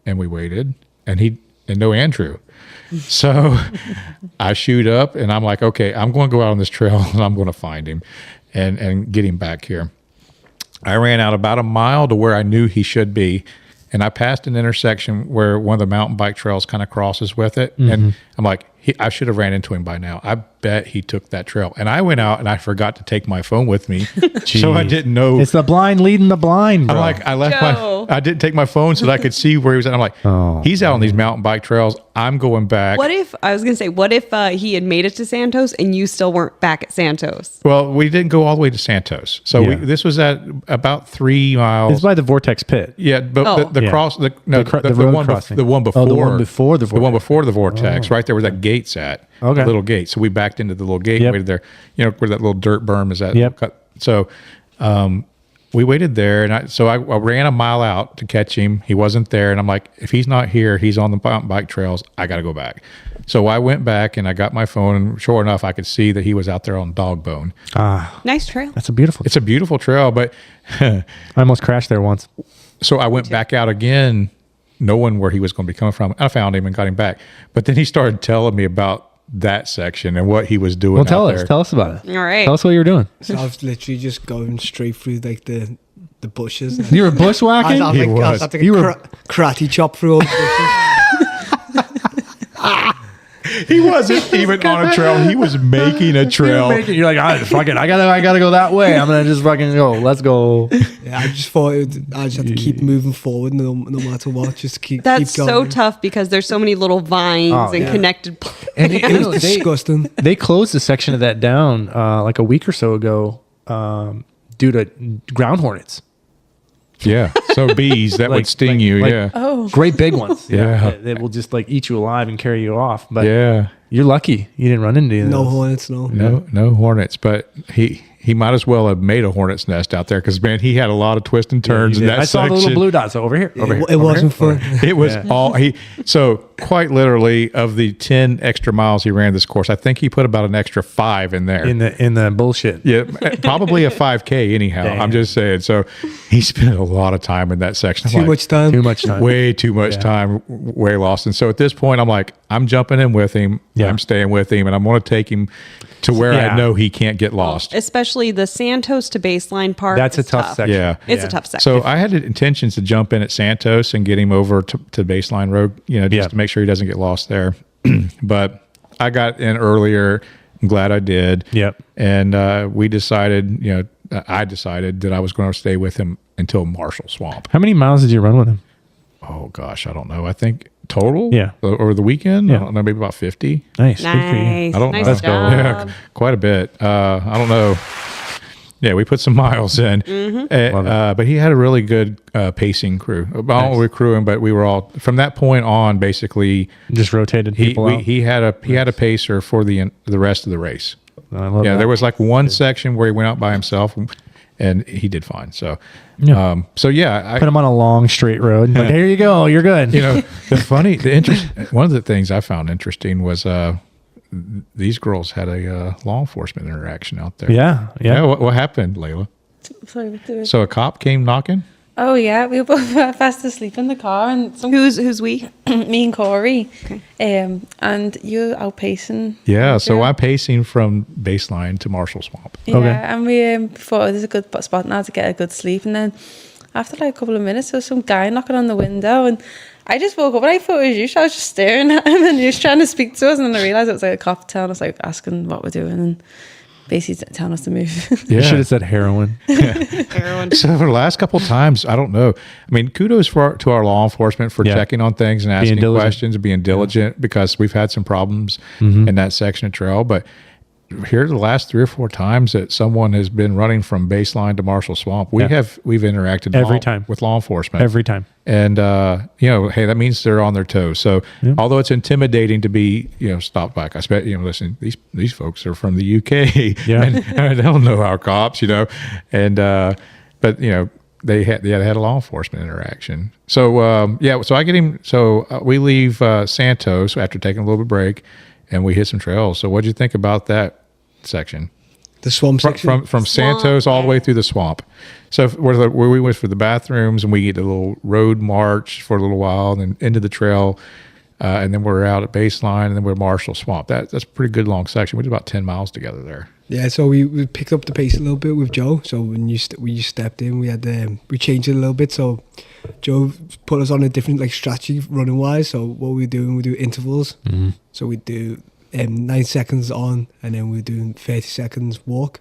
and we waited, and no Andrew. So I shoot up, and I'm like, okay, I'm going to go out on this trail, and I'm going to find him and get him back here. I ran out about a mile to where I knew he should be, and I passed an intersection where one of the mountain bike trails kind of crosses with it. And I'm like, I should have ran into him by now. I bet he took that trail. And I went out and I forgot to take my phone with me. So I didn't know.
It's the blind leading the blind, bro.
I'm like,
Joe.
I didn't take my phone so that I could see where he was at. I'm like, he's out on these mountain bike trails. I'm going back.
What if he had made it to Santos and you still weren't back at Santos?
Well, we didn't go all the way to Santos. So
Yeah.
this was at about 3 miles.
It's by the Vortex Pit.
Yeah, but
Oh.
the
Yeah.
cross, the
road
one,
crossing.
the one before,
Oh, the one before the
the one
vortex.
before the vortex, right there where that gate's at.
Okay.
The little gate. So we backed into the little gate,
Yep.
waited there. You know where that little dirt berm is at.
Yep.
So, we waited there, and I ran a mile out to catch him. He wasn't there, and I'm like, if he's not here, he's on the mountain bike trails. I got to go back. So I went back and I got my phone, and sure enough, I could see that he was out there on Dog Bone.
Nice trail.
That's a beautiful.
It's a beautiful trail, but
I almost crashed there once.
so I went back out again, knowing where he was going to be coming from. I found him and got him back. But then he started telling me about that section and what he was doing.
Well, tell
out
us.
there.
Tell us about it.
All right.
Tell us what you were doing.
So I was literally just going straight through like the bushes.
You were bushwhacking.
I was like
He
a karate chop through all the bushes.
He wasn't even on a trail. He was making a trail.
You're like, fuck it. I gotta go that way. I'm gonna just fucking go. Let's go.
Yeah, I just thought I just had to keep moving forward no matter what. Just keep
That's
keep
so
going.
tough because there's so many little vines
Oh,
and
yeah.
connected.
And
It was disgusting.
they closed a section of that down like a week or so ago due to ground hornets.
Yeah. So bees that would sting you.
like-
yeah.
Oh,
Great big ones.
Yeah.
They will just like eat you alive and carry you off. But
Yeah.
you're lucky you didn't run into any of
No
those.
hornets, no.
No hornets, but he might as well have made a hornet's nest out there because man, he had a lot of twists and turns in that
I saw
section.
the little blue dots over here. Over here.
It wasn't fun.
It was all so quite literally of the 10 extra miles he ran this course, I think he put about an extra 5 in there.
in the bullshit.
Yeah, probably a 5K anyhow.
Damn.
I'm just saying. So he spent a lot of time in that section. I'm
Too
like,
much time.
Too much time.
way too much time, way lost. And so at this point, I'm like, I'm jumping in with him.
Yeah.
I'm staying with him, and I'm going to take him to where
Yeah.
I know he can't get lost.
Especially the Santos to baseline part.
That's a
is
tough section.
Yeah.
It's
Yeah.
a tough section.
So I had intentions to jump in at Santos and get him over to baseline road, just
Yeah.
to make sure he doesn't get lost there. But I got in earlier. I'm glad I did.
Yep.
And we decided, I decided that I was going to stay with him until Marshall Swamp.
How many miles did you run with him?
Oh gosh, I don't know. I think total,
Yeah.
over the weekend,
Yeah.
I don't know, maybe about 50.
Nice. Good for you.
Nice.
I don't
nice
know.
job.
Yeah, quite a bit. I don't know. Yeah, we put some miles in, but he had a really good pacing crew. Not only crewing, but we were all from that point on. Basically,
Just rotated people out.
he had a pacer for the rest of the race.
I love
Yeah,
that.
there was like one section where he went out by himself, and he did fine. So,
Yeah.
I
Put him on a long straight road. Like, here you go. You're good.
one of the things I found interesting was these girls had a law enforcement interaction out there.
Yeah.
What happened, Layla?
sorry, what did
So a cop came knocking.
Oh yeah, we were both fast asleep in the car, and
Who's we?
me and Corey, and you outpacing.
Yeah, so I'm pacing from baseline to Marshall Swamp.
Yeah,
Okay.
and we thought this is a good spot now to get a good sleep, and then after like a couple of minutes, there was some guy knocking on the window, and I just woke up and I thought it was you. So I was just staring at him, and he was trying to speak to us, and then I realized it was like a cop telling us, like asking what we're doing, and basically telling us to move.
You should have said heroin.
Heroin.
So for the last couple of times, I don't know. I mean, kudos to our law enforcement for
Yeah.
checking on things and asking
diligent.
questions and being diligent because we've had some problems in that section of trail. But here, the last 3 or 4 times that someone has been running from baseline to Marshall Swamp, we've interacted
Every time.
with law enforcement
Every time.
And, hey, that means they're on their toes. So although it's intimidating to be, stopped by, I bet, listen, these folks are from the UK
Yeah.
and they don't know our cops, and, but, they had a law enforcement interaction. So, so I get him. So we leave Santos after taking a little bit of break and we hit some trails. So what'd you think about that section?
The swamp section.
From Santos all the way through the swamp. So where we went for the bathrooms and we get a little road march for a little while and then into the trail. And then we're out at baseline and then we're at Marshall Swamp. That's a pretty good long section. We did about 10 miles together there.
Yeah, so we picked up the pace a little bit with Joe. So when you stepped in, we changed it a little bit. So Joe put us on a different like strategy running wise. So what we do intervals.
Mm-hmm.
So we do 9 seconds on, and then we're doing 30 seconds walk.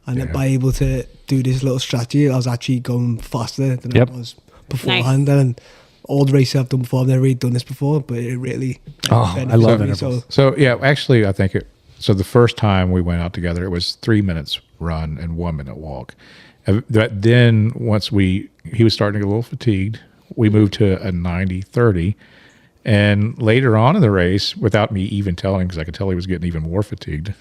And then by able to do this little strategy, I was actually going faster than I was beforehand.
Nice.
And all the races I've done before, I've never really done this before, but it really
I love
benefited me.
intervals.
So yeah, actually, I think so the first time we went out together, it was 3 minutes run and 1 minute walk. But then once he was starting to get a little fatigued, we moved to a 90-30. And later on in the race, without me even telling him, because I could tell he was getting even more fatigued,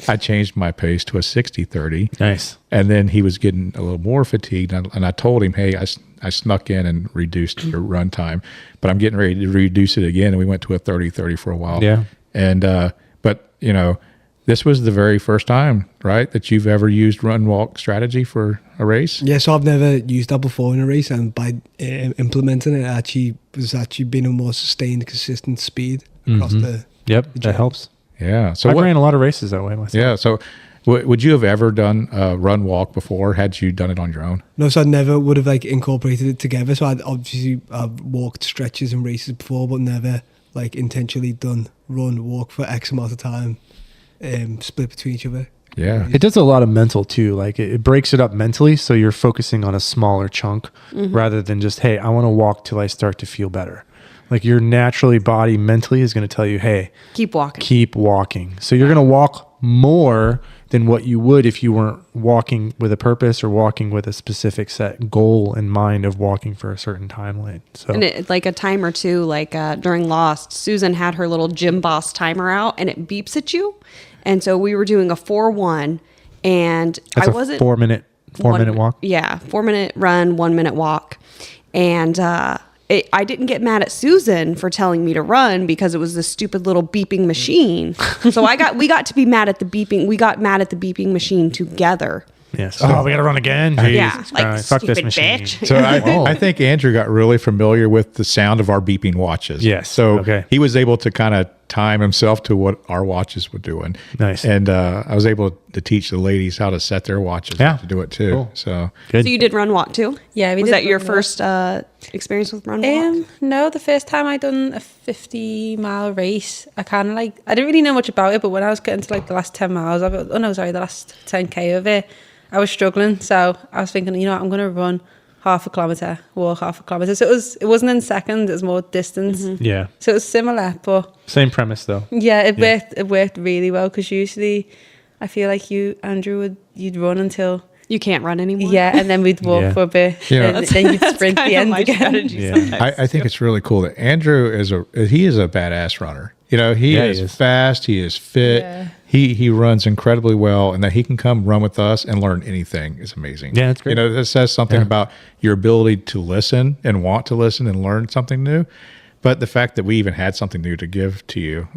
I changed my pace to a 60-30.
Nice.
And then he was getting a little more fatigued. And I told him, hey, I snuck in and reduced your run time, but I'm getting ready to reduce it again. And we went to a 30-30 for a while.
Yeah.
And, but, you know, this was the very first time, right, that you've ever used run walk strategy for a race?
Yeah, so I've never used that before in a race, and by implementing it, was being a more sustained, consistent speed across the.
Yep, that helps.
Yeah. So
I ran a lot of races that way myself.
Yeah. So would you have ever done a run walk before? Had you done it on your own?
No, so I never would have like incorporated it together. So I've walked stretches and races before, but never like intentionally done run walk for X amount of time, split between each other.
Yeah.
It does a lot of mental too. Like it breaks it up mentally, so you're focusing on a smaller chunk rather than just, hey, I want to walk till I start to feel better. Like your naturally body mentally is going to tell you, hey,
Keep walking.
keep walking. So you're going to walk more than what you would if you weren't walking with a purpose or walking with a specific set goal in mind of walking for a certain timeline. So
And it, like a timer too, like during Lost, Susan had her little gym boss timer out and it beeps at you. And so we were doing a 4-1 and
that's
I
a
wasn't
4 minute walk.
Yeah, 4 minute run, 1 minute walk. And I didn't get mad at Susan for telling me to run because it was this stupid little beeping machine. So we got to be mad at the beeping. We got mad at the beeping machine together.
Yes. Oh, we got to run again.
Yeah,
Jesus
like,
Christ. Fuck this
stupid
machine.
bitch.
So I think Andrew got really familiar with the sound of our beeping watches.
Yes.
So
Okay.
he was able to kind of time himself to what our watches were doing.
Nice.
And I was able to teach the ladies how to set their watches
Yeah.
to do it too.
Cool.
So
Good.
So you did run walk too?
Yeah, we
Was
did
that your
run walk.
first experience with run walk?
No, the first time I done a 50-mile race, I kind of I didn't really know much about it, but when I was getting to like the last 10 miles of it, the last 10K of it, I was struggling. So I was thinking, I'm going to run half a kilometre, walk half a kilometre. So it wasn't in seconds, it was more distance.
Yeah.
So it was similar, but
Same premise though.
yeah, it worked really well because usually I feel like Andrew, you'd run until,
You can't run anymore.
yeah, and then we'd walk
Yeah.
for a bit,
Yeah.
and then you'd sprint
kind
the
of
end
my
again.
strategy
Yeah.
sometimes.
I think it's really cool that Andrew is a badass runner. He
he
is
is.
fast. He is fit.
Yeah.
He runs incredibly well, and that he can come run with us and learn anything is amazing.
Yeah, that's great.
That says something about your ability to listen and want to listen and learn something new. But the fact that we even had something new to give to you,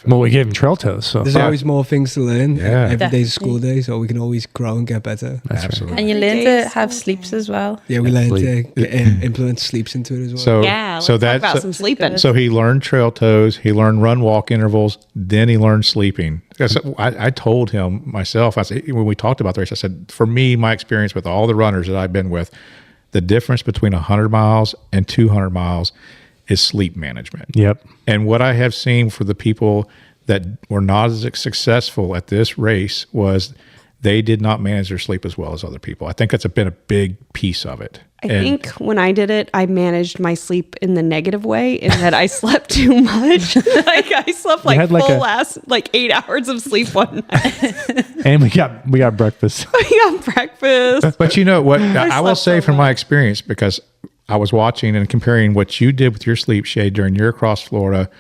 Well, we gave him trail toes. So
There's always more things to learn.
Yeah.
Every day's a school day, so we can always grow and get better.
that's right.
absolutely.
And you learn
Days.
to have sleeps as well.
Yeah, we learned to
Sleep.
implement sleeps into it as well.
So
Yeah, let's
so
talk
that's
about some sleeping.
So he learned trail toes, he learned run walk intervals, then he learned sleeping. I told him myself, I said, when we talked about the race, I said, for me, my experience with all the runners that I've been with, the difference between 100 miles and 200 miles is sleep management.
Yep.
And what I have seen for the people that were not as successful at this race was they did not manage their sleep as well as other people. I think that's been a big piece of it.
I think when I did it, I managed my sleep in the negative way in that I slept too much. Like I slept like
had like
full
a-
ass, like 8 hours of sleep one night.
And we got breakfast.
We got breakfast.
But you know what? I will
slept
say
so
from my
much.
experience, because I was watching and comparing what you did with your sleep, Shae, during your across Florida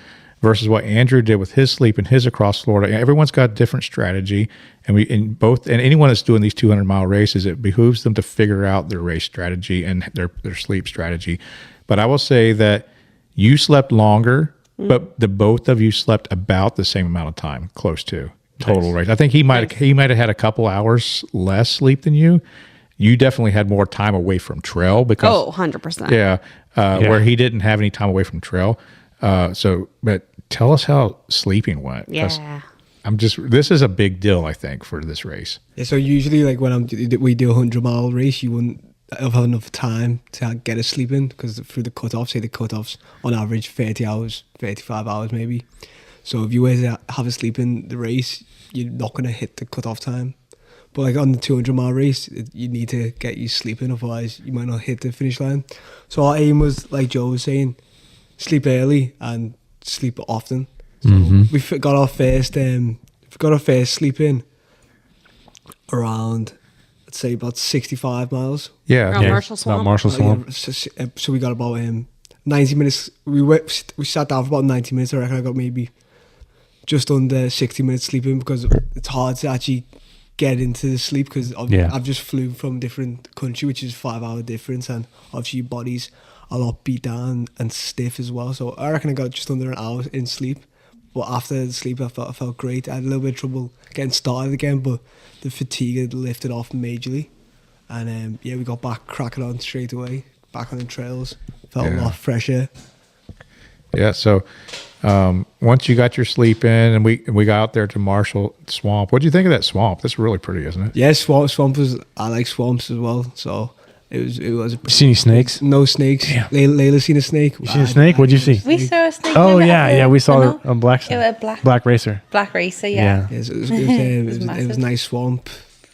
versus what Andrew did with his sleep and his across Florida. Everyone's got a different strategy. And and anyone that's doing these 200-mile races, it behooves them to figure out their race strategy and their sleep strategy. But I will say that you slept longer, but the both of you slept about the same amount of time, close to total race. I think he might have had a couple hours less sleep than you. You definitely had more time away from trail because
Oh, 100%.
yeah, where he didn't have any time away from trail. But tell us how sleeping went. 'Cause
Yeah.
this is a big deal, I think, for this race.
Yeah, so usually like when we do a 100-mile race, you wouldn't have enough time to get a sleep in because through the cutoff, say the cutoff's on average 30 hours, 35 hours maybe. So if you were to have a sleep in the race, you're not going to hit the cutoff time. But like on the 200-mile race, you need to get your sleep in, otherwise you might not hit the finish line. So our aim was, like Joe was saying, sleep early and sleep often. So we got our first sleep in around, let's say, about 65 miles.
Yeah.
Around Marshall Swamp.
About Marshall Swamp.
So we got about 90 minutes. We sat down for about 90 minutes. I reckon I got maybe just under 60 minutes sleeping because it's hard to actually get into the sleep because I've just flew from a different country, which is 5-hour difference, and obviously your body's a lot beat down and stiff as well. So I reckon I got just under an hour in sleep. But after the sleep, I felt great. I had a little bit of trouble getting started again, but the fatigue had lifted off majorly. And we got back cracking on straight away, back on the trails. Felt a lot fresher.
Yeah. So once you got your sleep in and we got out there to Marshall Swamp, what do you think of that swamp? That's really pretty, isn't it?
Yeah, swamp was. I like swamps as well. So it was.
You see any snakes?
No snakes. Layla seen a snake.
You seen a snake? What'd you see?
We saw a snake.
Oh yeah, we saw a black snake.
Yeah,
black racer.
Black racer, yeah.
Yeah, so it was
massive.
a nice swamp.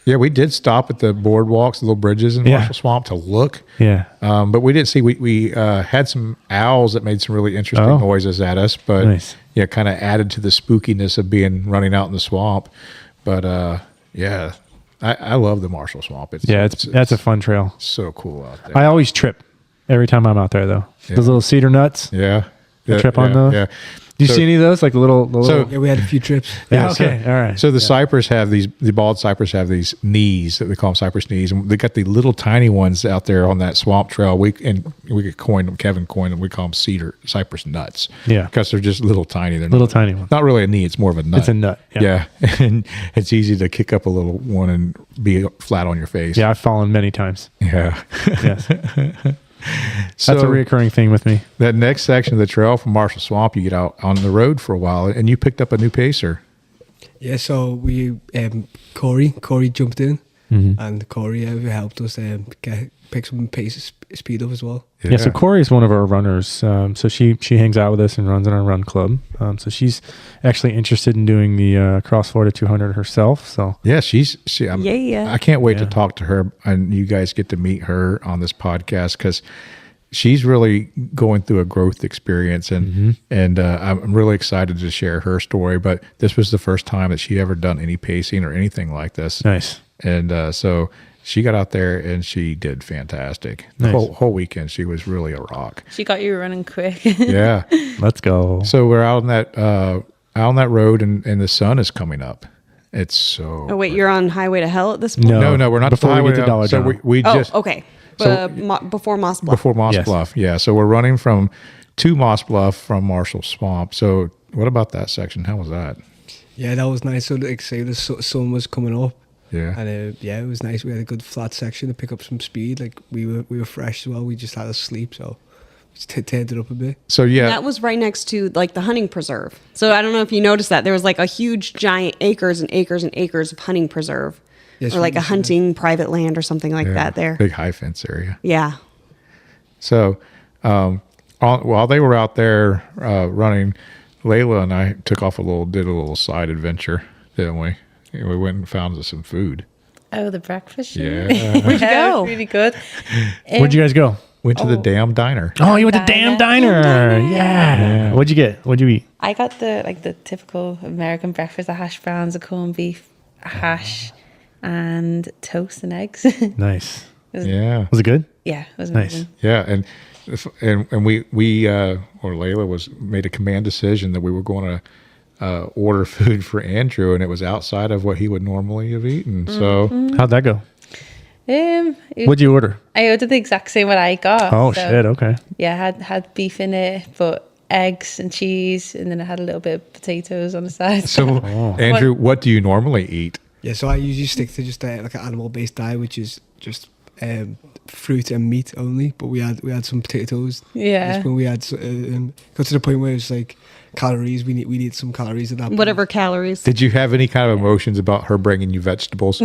Yeah, we did stop at the boardwalks, the little bridges in Marshall Swamp to look.
Yeah.
But we did see, we had some owls that made some really interesting noises at us, but
Nice.
yeah, kind of added to the spookiness of running out in the swamp. But yeah, I love the Marshall Swamp.
That's a fun trail.
so cool out there.
I always trip every time I'm out there though.
Yeah.
Those little cedar nuts.
Yeah.
You trip on those?
Yeah.
Do you see any of those? Like the little
Yeah, we had a few trips.
Yeah,
so-
okay. All right.
So the cypress have the bald cypress have these knees that we call them cypress knees, and they got the little tiny ones out there on that swamp trail. We could coin them. Kevin coined them. We call them cypress nuts.
Yeah.
because they're just little tiny. They're
Little tiny ones.
Not really a knee. It's more of a nut.
It's a nut.
Yeah, and it's easy to kick up a little one and be flat on your face.
Yeah, I've fallen many times.
Yeah.
Yes.
So
That's a reoccurring thing with me.
that next section of the trail from Marshall Swamp, you get out on the road for a while, and you picked up a new pacer.
Yeah, so we Corey jumped in, and Corey helped us pick some pace speed up as well.
Yeah, so Corey is one of our runners. So she hangs out with us and runs in our run club. So she's actually interested in doing the Cross Florida 200 herself. So
Yeah, I can't wait to talk to her, and you guys get to meet her on this podcast because she's really going through a growth experience, and I'm really excited to share her story. But this was the first time that she ever done any pacing or anything like this.
nice.
And so she got out there and she did fantastic.
Nice.
The whole weekend, she was really a rock.
She got you running quick.
Yeah.
Let's go.
So we're out on that road, and the sun is coming up. It's so.
Oh wait, you're on Highway to Hell at this point.
No, we're not.
Before we get to
highway.
Dollar
So
General.
we just
okay.
So-
Before Moss Bluff.
before Moss
Yes.
Bluff. Yeah. So we're running to Moss Bluff from Marshall Swamp. So what about that section? How was that?
Yeah, that was nice. So like say the sun was coming up,
Yeah.
and it was nice. We had a good flat section to pick up some speed. Like we were fresh as well. We just had a sleep, so we just turned it up a bit.
So yeah.
That was right next to like the hunting preserve. So I don't know if you noticed that there was like a huge giant acres and acres and acres of hunting preserve,
Yes,
or like
we
a
did.
hunting private land or something like that there.
Big high fence area.
Yeah.
So while they were out there running, Layla and I did a little side adventure, didn't we? We went and found us some food.
Oh, the breakfast.
Yeah.
Where'd you
Yeah, it
go?
was really good.
Where'd you guys go?
Went to the damn diner.
Oh, you went to
Diner.
Damn Diner. Yeah. What'd you get? What'd you eat?
I got the typical American breakfast: the hash browns, a corned beef, a hash, and toast and eggs.
Nice.
Yeah.
Was it good?
Yeah, it was
Nice.
amazing.
Yeah, and we or Layla made a command decision that we were going to order food for Andrew, and it was outside of what he would normally have eaten. So
How'd that go? What'd you order?
I ordered the exact same what I got.
Oh,
so,
shit. Okay.
Yeah, had beef in it, but eggs and cheese, and then it had a little bit of potatoes on the side.
so Andrew, what do you normally eat?
Yeah, so I usually stick to just like an animal-based diet, which is just fruit and meat only, but we had some potatoes.
Yeah.
When we had got to the point where it was like calories. We need some calories at that point.
Whatever calories.
Did you have any kind of emotions about her bringing you vegetables?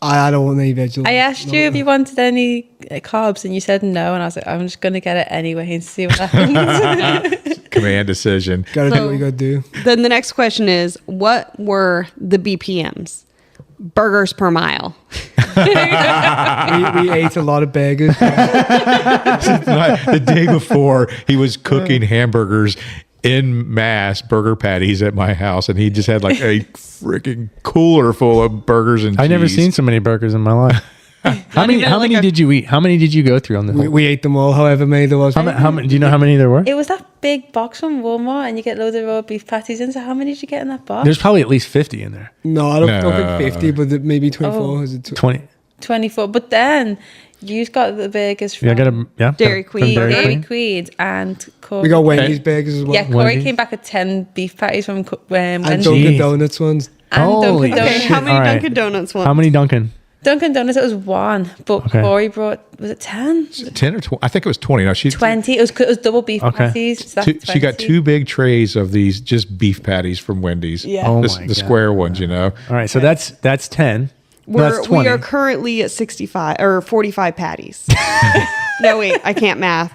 I don't want any vegetables.
I asked you if you wanted any carbs, and you said no, and I was like, I'm just gonna get it anyway and see what happens.
Command decision.
Gotta do
So-
what you gotta do.
Then the next question is, what were the BPMs? Burgers per mile.
We ate a lot of burgers.
The day before, he was cooking hamburgers in mass, burger patties at my house, and he just had like a freaking cooler full of burgers and cheese.
I've never seen so many burgers in my life. How many did you eat? How many did you go through on the whole?
we ate them all, however many there was.
How many? Do you know how many there were?
It was that big box from Walmart, and you get loads of raw beef patties in. So how many did you get in that box?
There's probably at least 50 in there.
No, I don't
No.
think 50, but maybe 24.
Oh.
Is it
20.
24. But then you got the burgers from
Dairy Queen.
Dairy Queen and Corey.
We got Wendy's burgers as well.
Yeah, Corey
Wendy's.
came back with 10 beef patties from
And
Wendy's.
Dunkin'
Jeez.
Donuts ones.
And
Holy
Dunkin' Donuts.
Okay,
shit.
how many
All right.
Dunkin' Donuts ones?
How many Dunkin'?
Dunkin' Donuts, it was one, but
Okay.
Corey brought, was it 10?
10 or 20. I think it was 20. No, she
20. It was double beef
Okay.
patties. So that's
she got
20.
2 big trays of these just beef patties from Wendy's.
Yeah.
Oh
the,
my
the
God.
square ones, you know.
All right, so that's 10. That's 20.
We are currently at 65 or 45 patties. No, wait, I can't math.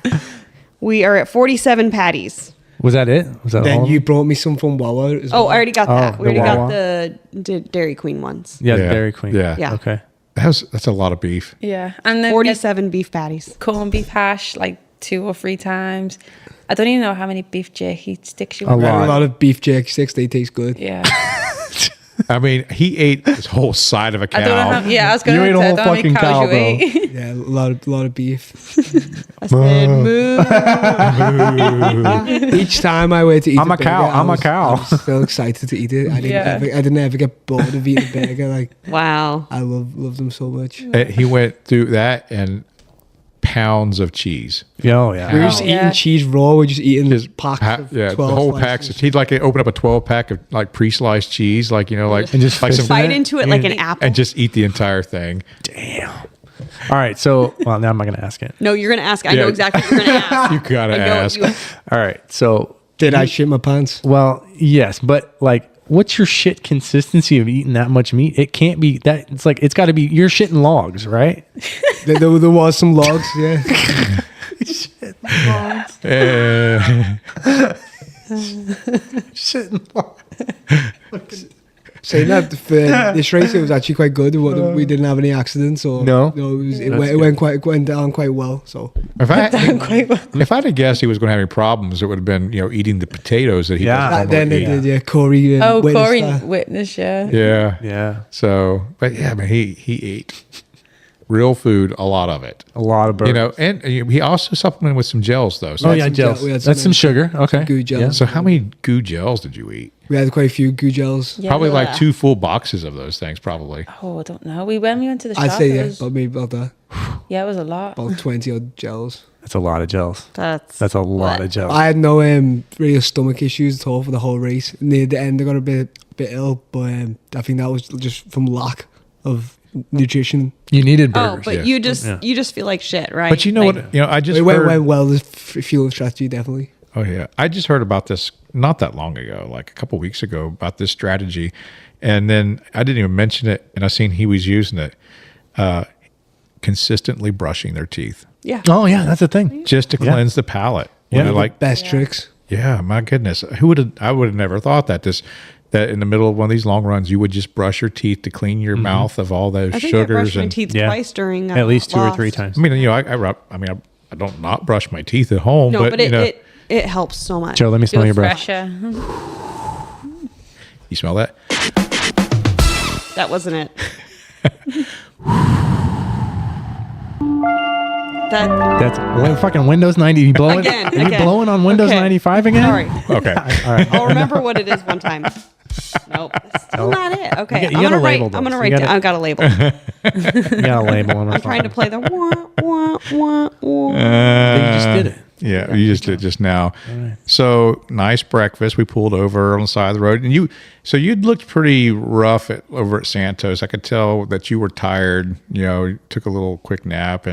We are at 47 patties.
Was that it? Was that
Then
all?
you brought me some from Wawa as
Oh,
well.
I already got that.
Oh,
We already
the
got
Wawa?
the Dairy Queen ones.
Yeah,
Yeah.
Dairy Queen.
Yeah.
Yeah.
Okay.
That's a lot of beef.
Yeah. And then
47 beef patties.
corned beef hash like 2 or 3 times. I don't even know how many beef jerky sticks you
A
want.
We had
lot.
a lot of beef jerky sticks. They taste good.
Yeah.
I mean, he ate this whole side of a cow.
I don't know how, yeah, I was going
You
to
ate a
say, I
whole
don't know how many
fucking
cows
cow,
you
bro.
ate.
Yeah, a lot of beef.
I said, moo.
Each time I went to eat
I'm a cow, I'm a cow.
I was still excited to eat it. I didn't ever get bored of eating a burger. Like
Wow.
I love them so much.
He went through that and pounds of cheese.
Oh, yeah.
We were just
yeah.
eating cheese raw. We're just eating
Just
packs of
yeah,
12
the whole
slices.
packs. He'd like open up a 12-pack of like pre-sliced cheese, like like
And just
like
fist
Bite
it?
into it like an apple.
and just eat the entire thing.
Damn. All right, so, well, now I'm not going to ask it.
No, you're going to ask. I know
Yeah.
exactly what you're going to ask.
You gotta
I know what
ask.
you-
All right, so,
Did I shit my pants?
well, yes, but like, what's your shit consistency of eating that much meat? It can't be that. It's like, it's got to be, you're shitting logs, right?
There was some logs. Yeah.
Shitting logs.
Saying that for this race, it was actually quite good. We didn't have any accidents or
No?
it went down quite well. So
If I
Quite well.
if I'd have guessed he was going to have any problems, it would have been eating the potatoes that he
Yeah.
doesn't
then
normally
it
eat.
did. Yeah, Corey.
Oh,
witnessed
Corey
that.
witness, yeah.
Yeah.
Yeah,
So, but yeah, man, he ate real food, a lot of it.
a lot of burgers.
You know, and he also supplemented with some gels though. So,
Oh,
had
yeah,
some
gels.
we had
That's some sugar. Okay.
goo gels.
Yeah.
so how many goo gels did you eat?
We had quite a few goo gels.
Yeah.
Probably like 2 full boxes of those things, probably.
Oh, I don't know. When we went to the shop,
I'd say
it
yeah,
was,
but maybe about that.
yeah, it was a lot.
About 20 odd gels.
That's a lot of gels.
That's
That's a lot of gels.
I had no real stomach issues at all for the whole race. Near the end, I got a bit ill, but I think that was just from lack of nutrition.
You needed
Oh,
burgers.
but
yeah.
you just
Yeah.
you just feel like shit, right?
But you know
Like,
what? You know, I just
It
heard,
went well. The fuel strategy definitely.
Oh yeah, I just heard about this not that long ago, like a couple weeks ago, about this strategy, and then I didn't even mention it, and I seen he was using it. Consistently brushing their teeth
Yeah.
Oh, yeah, that's a thing.
just to
Yeah.
cleanse the palate.
Yeah.
You know, like
Best tricks.
yeah, my goodness, who would have? I would have never thought that that in the middle of one of these long runs, you would just brush your teeth to clean your mouth of all those
I think I
sugars
brushed my
and.
teeth
Yeah.
twice during
At least 2 or
lost.
3 times.
I mean, you know, I don't not brush my teeth at home,
No, but
you know,
it helps so much.
Joe, let me smell
Feel
your breath.
fresher.
you smell that?
That wasn't it. that
That's fucking Windows 90. You blowing?
Again,
Are you
again.
blowing on Windows
Okay.
95 again?
sorry.
Okay.
All right.
I'll remember what it is one time. Nope, still not it. Okay,
You
I'm
gotta
gonna write.
label
I'm
those.
gonna
You
write.
gotta-
I've got a label.
You got a label on my
I'm trying to play the wah wah wah wah.
You just did it.
Yeah, you just did just now. So nice breakfast. We pulled over on the side of the road, and you'd looked pretty rough over at Santos. I could tell that you were tired. You took a little quick nap,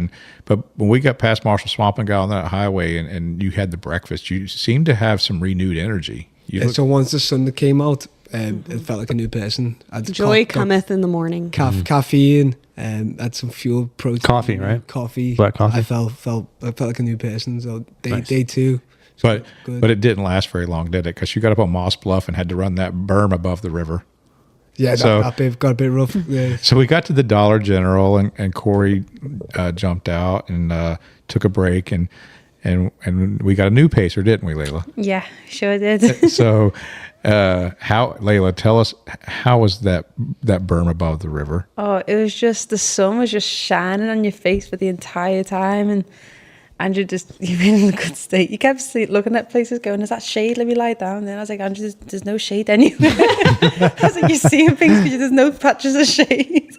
but when we got past Marshall Swamp and got on that highway, and you had the breakfast, you seemed to have some renewed energy.
So once the sun came out, it felt like a new person.
Joy cometh in the morning.
Caffeine, had some fuel, protein,
Coffee, right?
Coffee,
Black coffee.
I felt like a new person. So
Nice.
day two.
But
good.
it didn't last very long, did it? Because you got up on Moss Bluff and had to run that berm above the river.
Yeah,
So-
that bit got a bit rough. Yeah.
So we got to the Dollar General, and Corey jumped out and took a break, and we got a new pacer, didn't we, Layla?
Yeah, sure did.
So, Layla, tell us, how was that berm above the river?
Oh, it was just, the sun was just shining on your face for the entire time, and Andrew you've been in a good state. You kept looking at places going, is that shade? Let me lie down. And then I was like, Andrew, there's no shade anywhere. I was like, you're seeing things, but there's no patches of shade.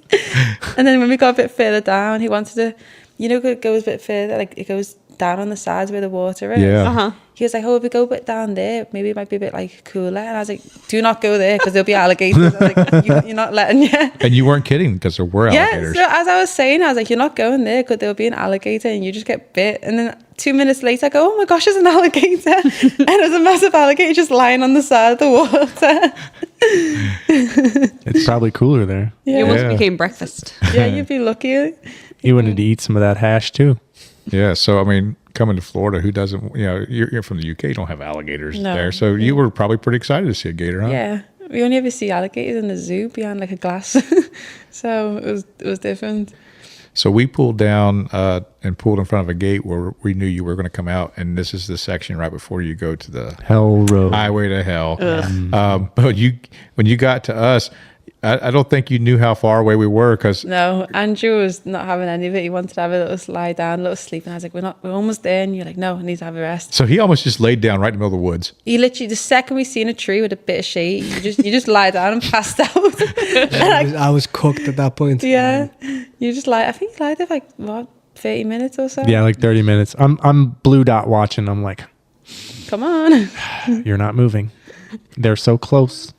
And then when we got a bit further down, he wanted to, it goes a bit further, like it goes down on the sides where the water is.
Yeah.
Uh-huh.
He was like, oh, if we go a bit down there, maybe it might be a bit like cooler. And I was like, do not go there because there'll be alligators. I was like, you're not letting you.
And you weren't kidding, because there were
Yeah,
alligators.
so as I was saying, I was like, you're not going there because there'll be an alligator and you just get bit. And then 2 minutes later, I go, oh my gosh, there's an alligator. And there's a massive alligator just lying on the side of the water.
It's probably cooler there.
It almost
Yeah.
became breakfast.
Yeah, you'd be lucky.
You wanted to eat some of that hash too.
Yeah, so I mean, coming to Florida, who doesn't? You're from the UK, you don't have alligators
No.
there, so you were probably pretty excited to see a gator, huh?
Yeah, we only ever see alligators in the zoo behind like a glass. So it was different.
So we pulled down and pulled in front of a gate where we knew you were going to come out, and this is the section right before you go to the
Hell Road.
highway to hell. But when you got to us, I don't think you knew how far away we were, because
No, Andrew was not having any of it. He wanted to have a little lie down, a little sleep. And I was like, we're almost there. And you're like, no, I need to have a rest.
so he almost just laid down right in the middle of the woods.
You literally, the second we seen a tree with a bit of shade, you just lie down and passed out.
I was cooked at that point.
Yeah, you just lie. I think you lied there for like what, 30 minutes or so.
Yeah, like 30 minutes. I'm blue dot watching. I'm like,
Come on.
you're not moving. They're so close.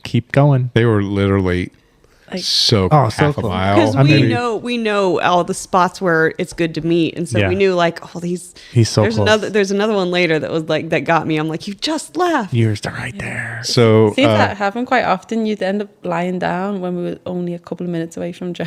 Keep going.
They were literally
Like-
so
Oh, so
half a
close.
mile.
Because
maybe.
we know all the spots where it's good to meet, and so
Yeah.
we knew like, oh,
He's so close.
there's another one later that was like that got me. I'm like, you just left.
You're right there.
So
See, that happen quite often. You'd end up lying down when we were only a couple of minutes away from Joe.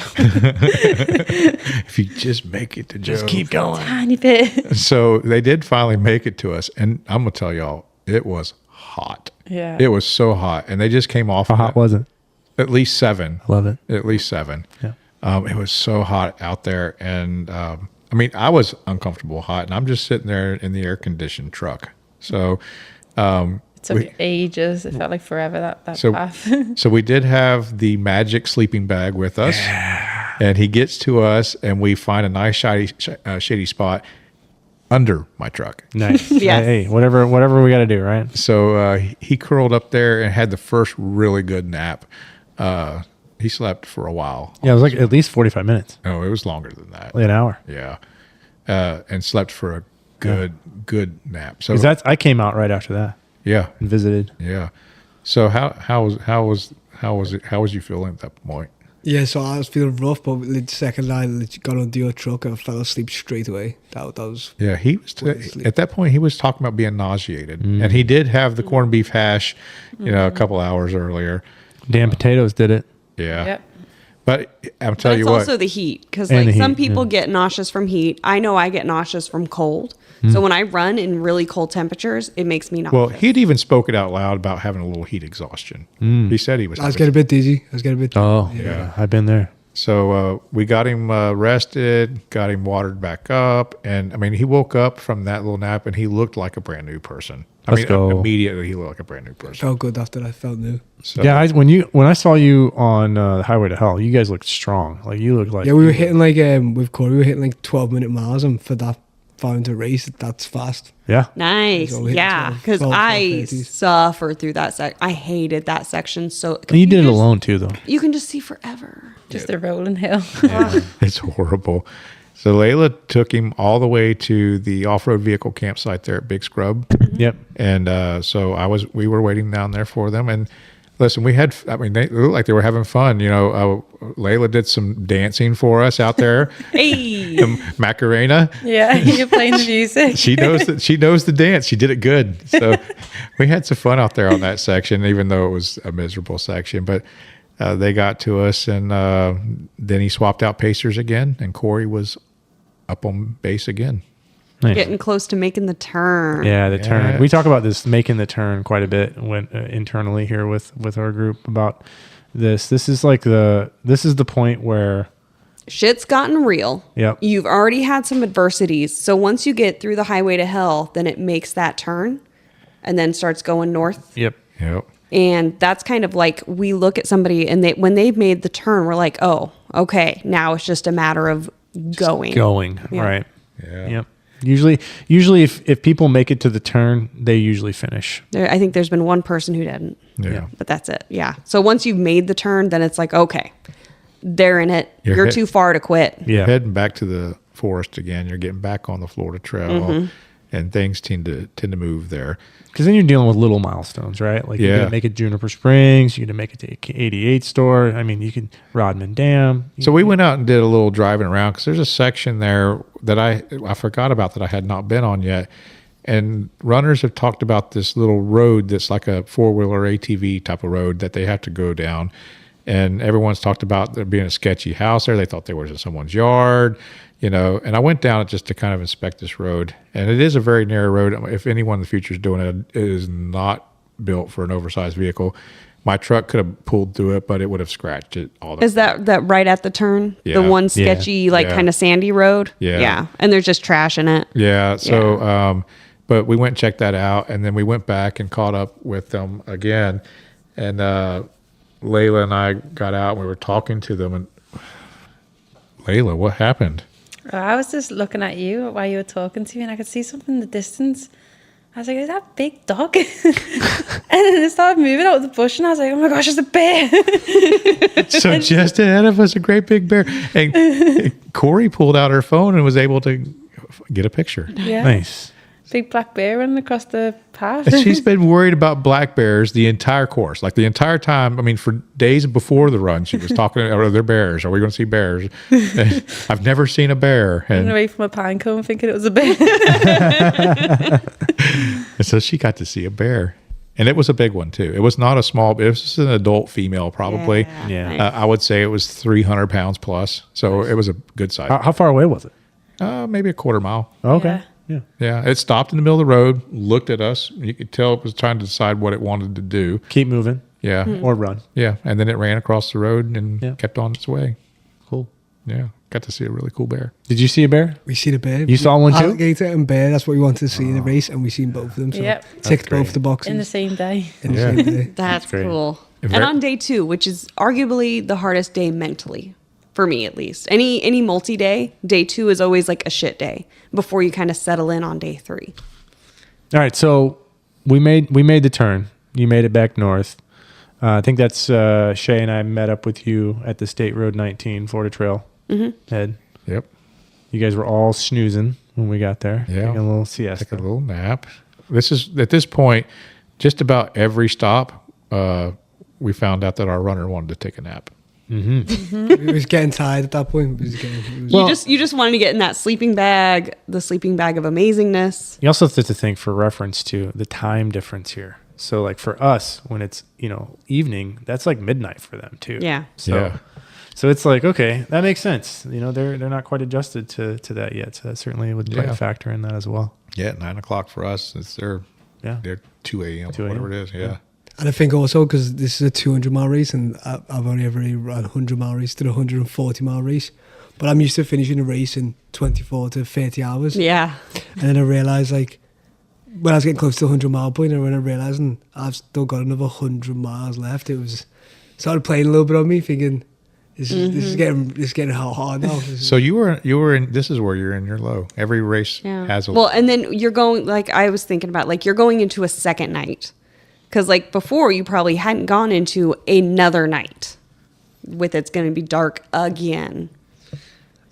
if you just make it to
Just
Joe.
keep going.
Tiny bit.
So they did finally make it to us, and I'm gonna tell y'all, it was hot.
Yeah.
It was so hot, and they just came off.
How hot was it?
At least 7.
Love it.
At least 7.
Yeah.
It was so hot out there, and I mean, I was uncomfortable hot, and I'm just sitting there in the air conditioned truck. So,
It took
we-
ages. It felt like forever, that
so,
path.
so we did have the magic sleeping bag with us, and he gets to us, and we find a nice shady spot under my truck.
Nice.
Yes.
Hey, whatever we got to do, right?
So he curled up there and had the first really good nap. He slept for a while.
Yeah, it was like at least 45 minutes,
No, it was longer than that.
like an hour.
Yeah, and slept for a good nap. So
'Cause I came out right after that
yeah,
and visited.
yeah. So how was you feeling at that point?
Yeah, so I was feeling rough, but the second I got onto your truck, I fell asleep straight away. That was
Yeah, he was
Sleep.
at that point. He was talking about being nauseated, and he did have the corned beef hash, a couple hours earlier.
Damn potatoes did it.
Yeah,
Yep.
but I'll
But
tell
it's
you what.
also the heat, because
And
like
the
some
heat,
people get nauseous from heat. I know I get nauseous from cold. So when I run in really cold temperatures, it makes me nauseous.
Well, he'd even spoken out loud about having a little heat exhaustion. He said he was.
I was
having-
getting a bit dizzy. I was getting a bit.
Oh,
Yeah.
yeah. I've been there.
So we got him rested, got him watered back up, and I mean, he woke up from that little nap and he looked like a brand new person.
Let's go.
Immediately he looked like a brand new person.
Felt good after that. Felt new.
So,
Yeah, when I saw you on the highway to hell, you guys looked strong. Like you looked like
Yeah, we were hitting like with Corey, we were hitting like 12-minute miles, and for that far into race, that's fast.
Yeah,
Nice.
So we hit
Yeah.
12,
Because
12,
I
30s.
suffered through that I hated that section. So
and you did it
just-
alone too, though.
You can just see forever.
Just a rolling hill.
it's horrible. So Layla took him all the way to the off-road vehicle campsite there at Big Scrub.
Yep.
And so we were waiting down there for them. And listen, they looked like they were having fun. Layla did some dancing for us out there.
Hey.
The Macarena.
Yeah, you're playing the music.
She knows the dance. She did it good. So we had some fun out there on that section, even though it was a miserable section. But they got to us, and then he swapped out pacers again, and Corey was up on base again.
Nice.
Getting close to making the turn.
Yeah, the turn.
Yes.
We talk about this making the turn quite a bit when internally here with our group about this. This is the point where
Shit's gotten real.
Yep.
You've already had some adversities. So once you get through the highway to hell, then it makes that turn and then starts going north.
Yep.
And that's kind of like we look at somebody and when they've made the turn, we're like, oh, okay, now it's just a matter of going.
Yeah. Right.
Yeah.
Yep. Usually if people make it to the turn, they usually finish.
I think there's been one person who didn't.
Yeah.
But that's it. Yeah. So once you've made the turn, then it's like, okay, they're in it. You're too far to quit.
Yeah.
Heading back to the forest again. You're getting back on the Florida Trail, and things tend to move there.
Because then you're dealing with little milestones, right? Like you're going to make it Juniper Springs. You're going to make it to 88 store. I mean, you can Rodman Dam.
So we went out and did a little driving around because there's a section there that I forgot about that I had not been on yet. And runners have talked about this little road that's like a four-wheeler ATV type of road that they have to go down. And everyone's talked about there being a sketcy house there. They thought they were in someone's yard, and I went down it just to kind of inspect this road. And it is a very narrow road. If anyone in the future is doing it, it is not built for an oversized vehicle. My truck could have pulled through it, but it would have scratched it all.
Is that right at the turn?
Yeah.
The one sketchy, kind of sandy road?
Yeah.
Yeah. And there's just trash in it.
Yeah. So, but we went and checked that out, and then we went back and caught up with them again. And Layla and I got out and we were talking to them. And Layla, what happened?
I was just looking at you while you were talking to me, and I could see something in the distance. I was like, is that a big dog? And then it started moving out of the bush, and I was like, oh my gosh, it's a bear.
So just ahead of us, a great big bear. And Corey pulled out her phone and was able to get a picture.
Yeah.
Nice.
Big black bear running across the path.
And she's been worried about black bears the entire course, like the entire time. I mean, for days before the run, she was talking, are there bears? Are we going to see bears? And I've never seen a bear.
Running
And,
away from a pine cone thinking it was a bear.
and so she got to see a bear. And it was a big one, too. It was not a small, it was just an adult female, probably.
Yeah.
Nice.
I would say it was 300 pounds plus. So it was a good size.
How far away was it?
Maybe a quarter mile.
Okay.
Yeah.
Yeah.
Yeah, it stopped in the middle of the road, looked at us. You could tell it was trying to decide what it wanted to do.
Keep moving
Yeah,
or run.
yeah, and then it ran across the road and kept on its way.
Cool.
Yeah, got to see a really cool bear.
Did you see a bear?
We seen a bear.
You saw one too?
Alligator and bear. That's what we wanted to see in the race, and we seen both of them. So
Yep.
ticked
great.
both the boxes
In the same day.
in the
Yeah.
same day.
That's
great.
cool.
Very-
And on day 2, which is arguably the hardest day mentally, for me at least. Any multi-day, day 2 is always like a shit day before you kind of settle in on day 3.
All right. So we made the turn. You made it back north. I think that's Shae and I met up with you at the State Road 19 Florida Trail head.
Yep.
You guys were all snoozing when we got there.
Yeah.
Taking a little siesta.
Took a little nap. This is at this point, just about every stop, we found out that our runner wanted to take a nap.
It was getting tired at that point.
You just wanted to get in that sleeping bag, the sleeping bag of amazingness.
You also have to think for reference to the time difference here. So like for us, when it's, evening, that's like midnight for them too.
Yeah.
So it's like, okay, that makes sense. They're not quite adjusted to that yet. So that certainly would play a factor in that as well.
Yeah, 9 o'clock for us. It's their 2 a.m.
2 a.m.
whatever it is. Yeah.
And I think also because this is a 200-mile race, and I've only ever run a 100-mile race to a 140-mile race. But I'm used to finishing a race in 24 to 30 hours.
Yeah.
And then I realised, like, when I was getting close to the 100-mile point, and when I realised I've still got another 100 miles left, it started playing a little bit on me, thinking, this is getting hard now.
So you were in. This is where you're in your low. Every race has a
Well, and then you're going, like I was thinking about, like you're going into a second night. Because like before, you probably hadn't gone into another night with it's going to be dark again.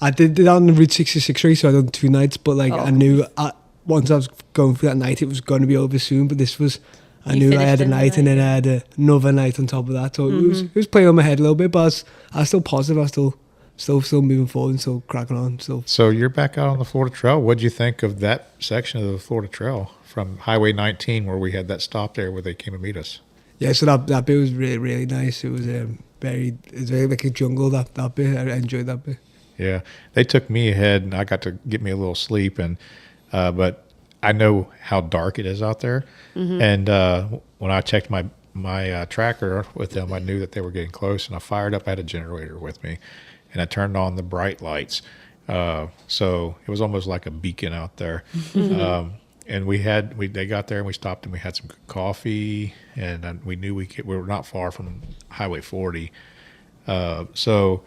I did it on the Route 66 race, so I done 2 nights. But like I knew once I was going through that night, it was going to be over soon. But this was, I knew I had a night, and then I had another night on top of that. So it was playing on my head a little bit, but I was still positive. I was still moving forward and still cracking on.
So you're back out on the Florida Trail. What'd you think of that section of the Florida Trail from Highway 19 where we had that stop there where they came to meet us?
Yeah, so that bit was really, really nice. It was very like a jungle, that bit. I enjoyed that bit.
Yeah, they took me ahead, and I got to get me a little sleep, and but I know how dark it is out there. And when I checked my tracker with them, I knew that they were getting close, and I fired up. I had a generator with me, and I turned on the bright lights. So it was almost like a beacon out there. And they got there, and we stopped, and we had some good coffee, and we knew we were not far from Highway 40. So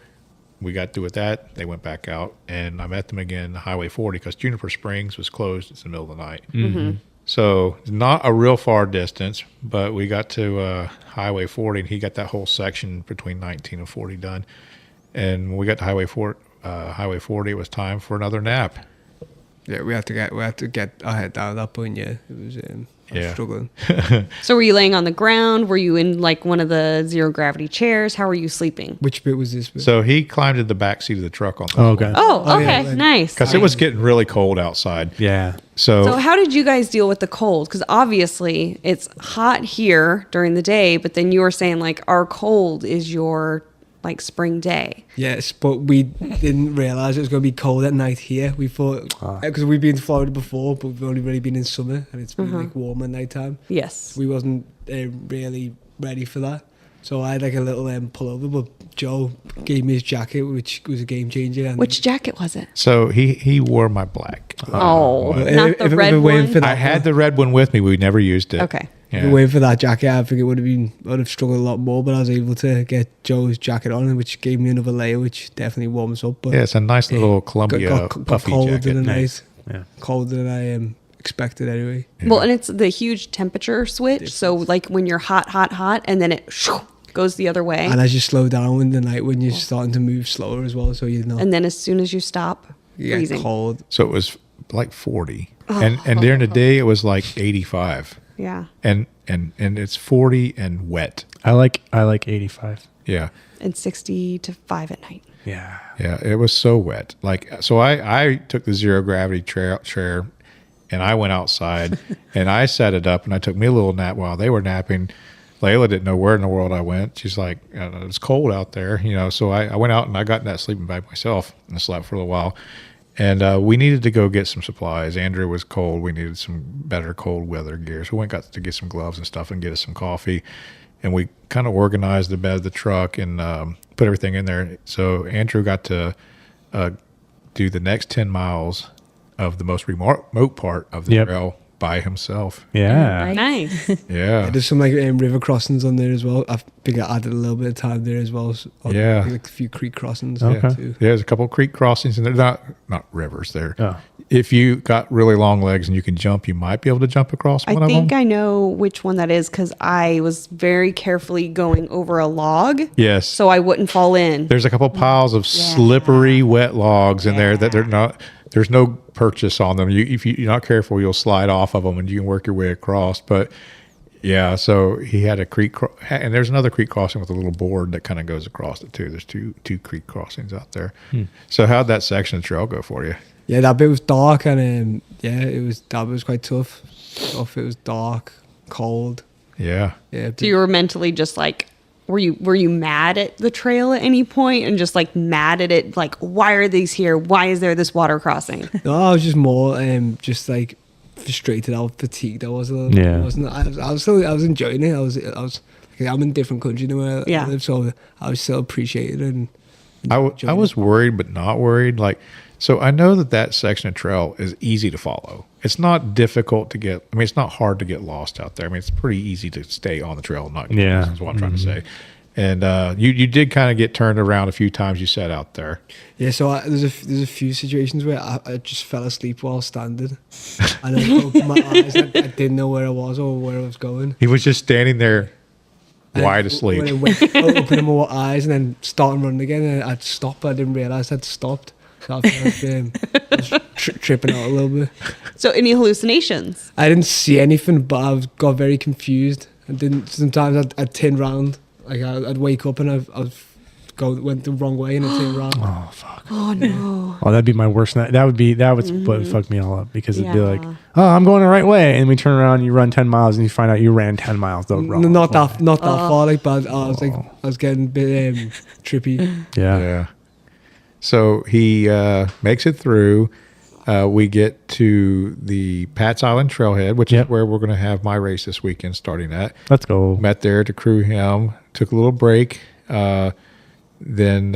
we got through with that. They went back out, and I met them again, Highway 40, because Juniper Springs was closed. It's the middle of the night. So not a real far distance, but we got to Highway 40, and he got that whole section between 19 and 40 done. And when we got to Highway 40, it was time for another nap.
Yeah, we had to get our head down at that point. Yeah, it was. I was struggling.
So were you laying on the ground? Were you in like one of the zero gravity chairs? How were you sleeping?
Which bit was this bit?
So he climbed in the back seat of the truck on the
Okay.
Oh, okay,
yeah.
nice.
because it was getting really cold outside.
Yeah.
So how did you guys deal with the cold? Because obviously it's hot here during the day, but then you were saying like our cold is your like spring day.
Yes, but we didn't realize it was going to be cold at night here. We thought, because we've been to Florida before, but we've only really been in summer, and it's been like warm at night time.
Yes.
We wasn't really ready for that. So I had like a little pullover, but Joe gave me his jacket, which was a game changer. And
Which jacket was it?
So he wore my black.
Oh,
one.
not the
If it
red
were waiting
one.
for that
I had the red one with me. We never used it.
Okay.
If we were waiting for that jacket, I think I'd have struggled a lot more, but I was able to get Joe's jacket on, which gave me another layer, which definitely warms up. But
Yeah, it's a nice little Columbia puffy
colder
jacket.
than
Nice.
I,
Yeah.
colder than I expected anyway.
Well, and it's the huge temperature switch. So like when you're hot, and then it goes the other way.
And as you slow down in the night, when you're starting to move slower as well, so you know
And then as soon as you stop,
you get
freezing.
cold.
So it was like 40, and during the day it was like 85,
Yeah.
and it's 40 and wet.
I like 85.
Yeah.
And 60 to 5 at night.
Yeah.
Yeah, it was so wet. Like, so I took the zero gravity chair, and I went outside, and I set it up, and I took me a little nap while they were napping. Layla didn't know where in the world I went. She's like, it's cold out there, So I went out and I got in that sleeping bag myself and slept for a little while. And we needed to go get some supplies. Andrew was cold. We needed some better cold weather gear. So we got to get some gloves and stuff and get us some coffee. And we kind of organized the bed of the truck and put everything in there. So Andrew got to do the next 10 miles of the most remote part of the trail by himself.
Yeah.
Nice.
Yeah.
There's some like river crossings on there as well. I think I added a little bit of time there as well. So
Yeah.
like a few creek crossings.
Okay.
Too.
Yeah, there's a couple of creek crossings, and they're not rivers. They're
Oh.
if you got really long legs and you can jump, you might be able to jump across one
I
of them.
think I know which one that is because I was very carefully going over a log.
Yes.
So I wouldn't fall in.
There's a couple piles of slippery, wet logs in there that they're not. There's no purchase on them. If you're not careful, you'll slide off of them, and you can work your way across. But yeah, so he had a creek, and there's another creek crossing with a little board that kind of goes across it too. There's two creek crossings out there. So how'd that section of trail go for you?
Yeah, that bit was dark, and that was quite tough. It was dark, cold.
Yeah.
Yeah,
So you were mentally just like, were you mad at the trail at any point and just like mad at it? Like, why are these here? Why is there this water crossing?
No, I was just more just like frustrated out, fatigued. I was a little.
Yeah.
I was enjoying it. I was like, I'm in a different country than where I live, so I was still appreciating it. And
I was worried, but not worried. Like, so I know that section of trail is easy to follow. It's not difficult to get. I mean, it's not hard to get lost out there. I mean, it's pretty easy to stay on the trail and not get lost, is what I'm trying to say. And you did kind of get turned around a few times you sat out there.
Yeah, so there's a few situations where I just fell asleep while standing, and I opened my eyes. I didn't know where I was or where I was going.
He was just standing there,
And
wide asleep.
When I opened my eyes and then started running again, and I'd stop. I didn't realize I'd stopped. So I was tripping out a little bit.
So any hallucinations?
I didn't see anything, but got very confused. I didn't. Sometimes I'd turn round, like I'd wake up and went the wrong way and I'd turn around.
Oh fuck.
Oh no.
Oh, that'd be my worst night. That would what would fuck me all up because it'd be like,
Yeah.
oh, I'm going the right way, and we turn around, and you run 10 miles, and you find out you ran 10 miles the wrong.
Not that far, like, but I was getting a bit trippy.
Yeah.
Yeah. So he makes it through. We get to the Pat's Island Trailhead, which is where we're going to have my race this weekend starting at.
Let's go.
Met there to crew him. Took a little break. Then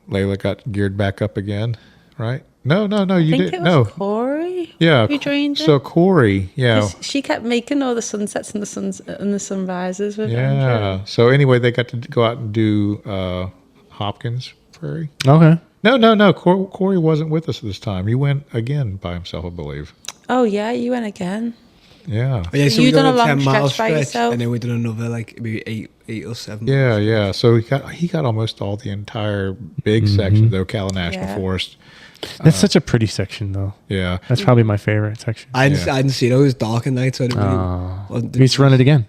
Layla got geared back up again, right? No, you
I think
didn't.
it was
No.
Corey.
Yeah.
Who joined
So
her.
Corey, yeah.
'Cause she kept making all the sunsets and the sunrises with
Yeah.
Andrew.
So anyway, they got to go out and do Hopkins Prairie.
Okay.
No. Corey wasn't with us this time. He went again by himself, I believe.
Oh yeah, you went again.
Yeah.
But yeah, so
You
we
done
done
a long
10-mile
stretch by yourself?
and then we did another like maybe eight or 7.
Yeah. So he got almost all the entire big section of the Ocala National
Yeah.
Forest.
That's such a pretty section, though.
Yeah.
That's probably my favorite section.
I didn't see it. It was dark at night, so I didn't really.
We used to run it again.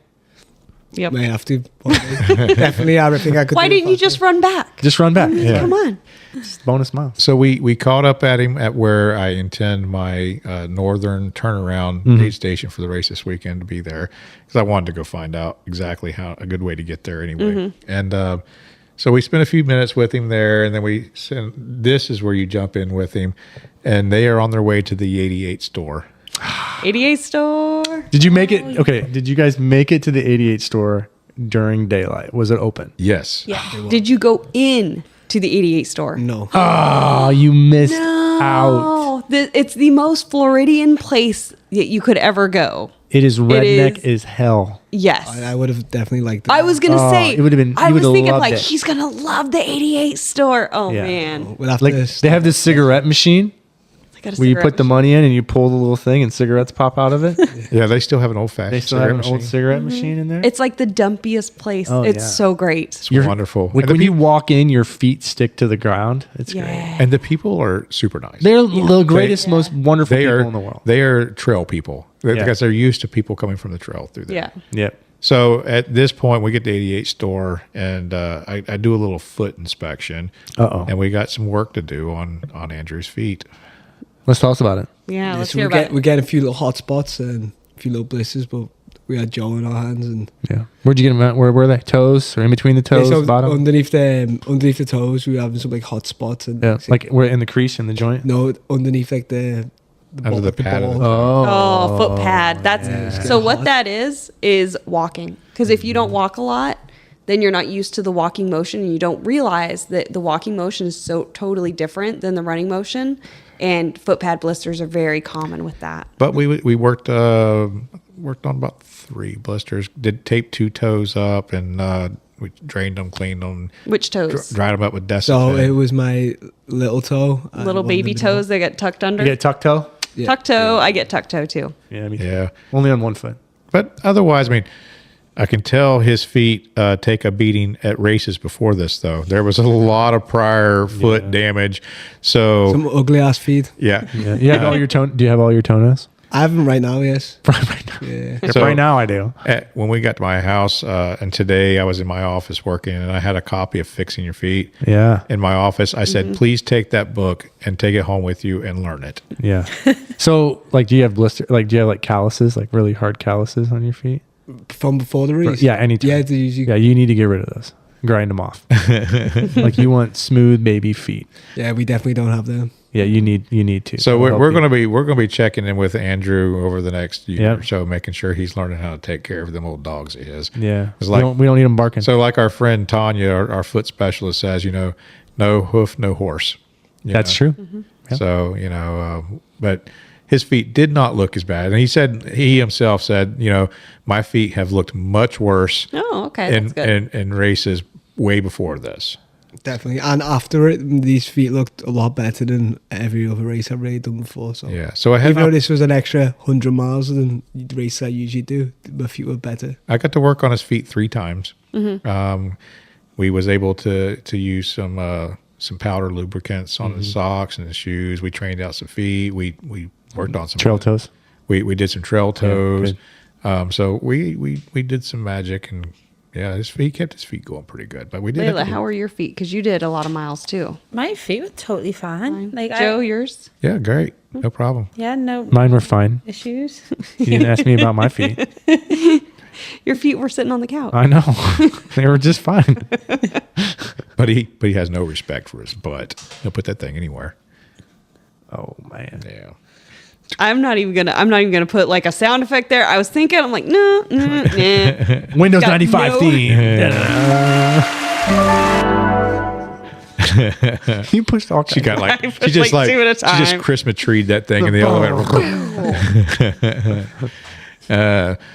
Yep.
May have to. Definitely, everything I could.
Why
do
didn't you
faster.
just run back?
Just run back. Yeah.
Come on.
Just bonus miles.
So we caught up at him at where I intend my northern turnaround aid station for the race this weekend to be there, because I wanted to go find out exactly how a good way to get there anyway. And so we spent a few minutes with him there, and then this is where you jump in with him, and they are on their way to the 88 store.
88 store.
Did you make it? Okay. Did you guys make it to the 88 store during daylight? Was it open?
Yes.
Yeah.
Did you go in to the 88 store?
No.
Oh, you missed out.
Oh, it's the most Floridian place that you could ever go.
It is redneck
is-
as hell.
Yes.
I would have definitely liked it.
I was gonna
Oh,
say
it would've been-
I
you
was
would've
thinking
loved
like
it.
he's gonna love the 88 store. Oh
Yeah.
man,
We'll have
Like
to
they have this cigarette machine
I got a
where you
cigarette
put the
machine.
money in and you pull the little thing and cigarettes pop out of it.
Yeah, they still have an old fashioned.
They still have an old cigarette machine in there.
It's like the dumpiest place.
Oh,
it's
yeah.
so great.
It's wonderful.
Like
And the
when you walk in, your feet stick to the ground. It's
Yeah.
great.
And the people are super nice.
They're the greatest, most wonderful
They
people
are
in the world.
They are trail people because they're used to people coming from the trail through there.
Yeah.
Yep.
So at this point, we get to 88 store, and I do a little foot inspection.
Uh-oh.
And we got some work to do on Andrew's feet.
Let's tell us about it.
Yeah, let's
So
hear
we
about
get
it.
we get a few little hot spots and a few little blisters, but we had Joe in our hands and
Yeah. Where'd you get them at? Where were they? Toes or in between the toes,
so
bottom?
underneath the toes, we were having some like hot spots and
Yeah. Like we're in the crease in the joint.
no underneath like the
Under the pad of the-
ball.
Oh, foot pad. That's
Yeah.
so. What that is walking. Because if you don't walk a lot, then you're not used to the walking motion, and you don't realize that the walking motion is so totally different than the running motion. And foot pad blisters are very common with that.
But we worked on about 3 blisters. Did tape 2 toes up, and we drained them, cleaned them,
Which toes?
dried them up with Desiccant.
So it was my little toe, and
Little
one
baby
in the middle.
toes that get tucked under.
You get tuck toe?
Yeah.
Tuck toe. I get tuck toe too.
Yeah. Me too.
Yeah.
Only on one foot.
But otherwise, I mean, I can tell his feet take a beating at races before this, though. There was a lot of prior foot damage. So,
Some ugly ass feet.
yeah.
Yeah. You have all your do you have all your toenails?
I have them right now. Yes.
Right now.
Yeah.
So-
right now I do.
When we got to my house, and today I was in my office working, and I had a copy of Fixing Your Feet
Yeah.
in my office. I said, please take that book and take it home with you and learn it.
Yeah. So like do you have do you have like calluses, like really hard calluses on your feet?
From before the race.
Yeah, anytime.
Yeah, they usually.
Yeah, you need to get rid of those. Grind them off. Like you want smooth baby feet.
Yeah, we definitely don't have them.
Yeah, you need to.
So
It'll
we're
help
going to be checking in with Andrew over the next year
Yep.
or so, making sure he's learning how to take care of them old dogs of his.
you. Yeah.
It's like-
we don't need them barking.
So, like our friend Tanya, our foot specialist, says, no hoof, no horse. You
That's
know?
true. Yeah.
So, but his feet did not look as bad. And he himself said, my feet have looked much worse
Oh, okay. That's good.
in races way before this.
Definitely. And after it, these feet looked a lot better than every other race I've really done before. So
Yeah. So I had
even though this was an extra 100 miles than the race I usually do, my feet were better.
I got to work on his feet 3 times. We was able to use some some powder lubricants on the socks and the shoes. We trained out some feet. We worked on some
Trail toes.
We did some trail toes.
good.
So we did some magic, and he kept his feet going pretty good. But we did.
Layla, how are your feet? Because you did a lot of miles too.
My feet were totally fine. Like
Joe, yours?
Yeah, great, no problem.
no
Mine were fine.
issues.
You didn't ask me about my feet.
Your feet were sitting on the couch.
I know. They were just fine.
But he has no respect for his butt. He'll put that thing anywhere.
Oh man.
Yeah.
I'm not even gonna put like a sound effect there. I was thinking, I'm like, no, nah.
Windows
Got
95
no-
theme. You pushed all
She got like
I
she
put,
just
like,
like
two at a
she just
time.
Christmas treed that thing, and they all went.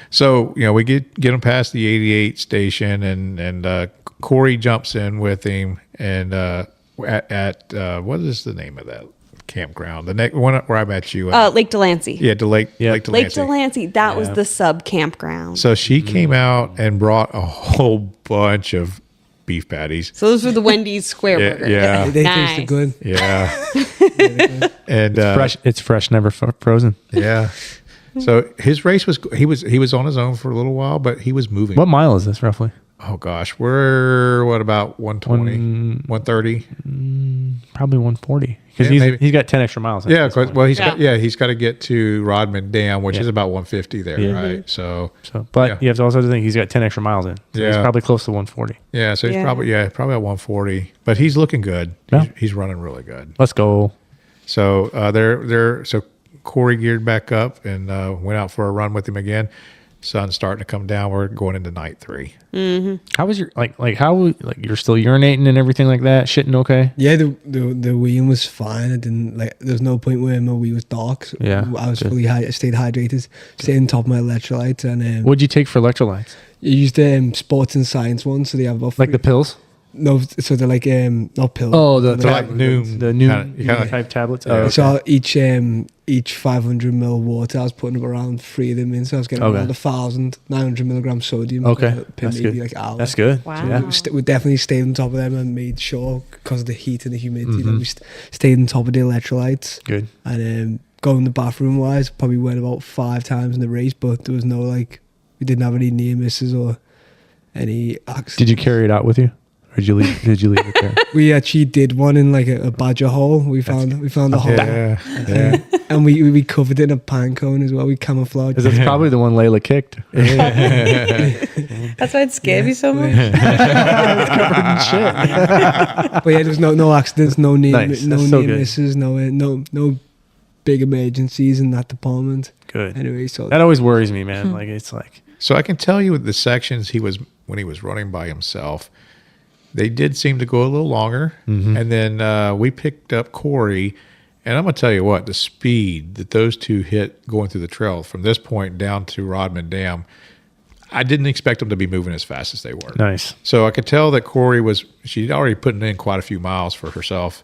So we get him past the 88 station, and Corey jumps in with him, and at what is the name of that campground? The next one where I met you.
Lake Delancey.
Yeah, to Lake Delancey.
Lake Delancey. That was the sub campground.
So she came out and brought a whole bunch of beef patties.
So those were the Wendy's square burgers.
Yeah.
They
Nice.
tasted good.
Yeah. And
fresh. It's fresh, never frozen.
yeah. So his race was he was on his own for a little while, but he was moving.
What mile is this roughly?
Oh gosh, we're what about 120, 130?
Probably 140. Because
Yeah, maybe.
he's got 10 extra miles.
Yeah, well he's
Yeah.
he's got to get to Rodman Dam, which is about 150 there,
Yeah.
right? So
But
yeah.
you have to also think he's got 10 extra miles in. So he's
Yeah.
probably close to 140.
yeah, so he's
Yeah.
probably at 140, but he's looking good.
Yeah.
He's running really good.
Let's go.
So so Corey geared back up and went out for a run with him again. Sun's starting to come down. We're going into night 3.
How was your you're still urinating and everything like that? Shitting okay?
Yeah, the weeing was fine. I didn't there's no point where my wee was dark. So
Yeah,
I was
good.
fully I stayed hydrated, stayed on top of my electrolytes, and
What'd you take for electrolytes?
I used the sports and science one, so they have about
Like the pills?
no, so they're like not pills.
Oh, the
They're like Noom.
the new
kinda-
type tablets.
Yeah.
Oh, okay.
So each 500 ml water, I was putting up around 3 of them in, so I was getting
Okay.
around 1,900 milligram sodium.
Okay.
per
That's
maybe
good.
like hour.
That's good.
Wow.
Yeah.
We definitely stayed on top of them and made sure because of the heat and the humidity
Mm-hmm.
that we stayed on top of the electrolytes.
Good.
And going to the bathroom wise, probably went about 5 times in the race, but there was no we didn't have any near misses or any accidents.
Did you carry it out with you? Or did you leave it there?
We actually did one in like a badger hole. We found a hole.
Yeah.
And we covered it in a pine cone as well. We camouflaged.
Because that's probably the one Layla kicked.
That's why it scared me so much.
But yeah, there was no accidents, no near
Nice. That's so good.
misses, no big emergencies in that department.
Good.
Anyway, so
That always worries me, man. Like it's like
So I can tell you with the sections when he was running by himself, they did seem to go a little longer. And then we picked up Corey, and I'm gonna tell you what, the speed that those two hit going through the trail from this point down to Rodman Dam, I didn't expect them to be moving as fast as they were.
nice.
So I could tell that Corey she'd already putting in quite a few miles for herself.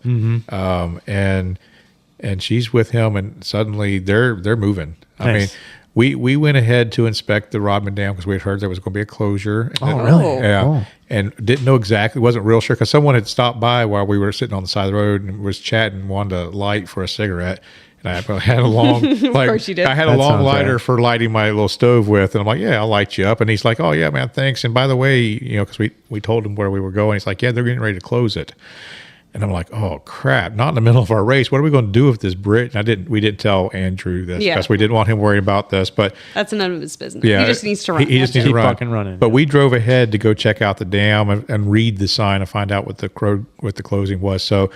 And she's with him, and suddenly they're moving. I
Nice.
mean, we went ahead to inspect the Rodman Dam because we had heard there was going to be a closure.
Oh, really?
Yeah.
Oh.
And didn't know exactly, wasn't real sure because someone had stopped by while we were sitting on the side of the road and was chatting, wanted to light for a cigarette. And I probably had a long,
course you did.
I had a
That
long
sounds
lighter
right.
for lighting my little stove with. And I'm like, yeah, I'll light you up. And he's like, oh, yeah, man, thanks. And by the way, because we told him where we were going. He's like, yeah, they're getting ready to close it. And I'm like, oh crap! Not in the middle of our race. What are we going to do with this bridge? And we didn't tell Andrew this
Yeah.
because we didn't want him worried about this. But
That's none of his business.
yeah,
He just needs to run.
He just
That's
needs
it.
to run.
fucking running.
But we drove ahead to go check out the dam and read the sign and find out what the closing was. So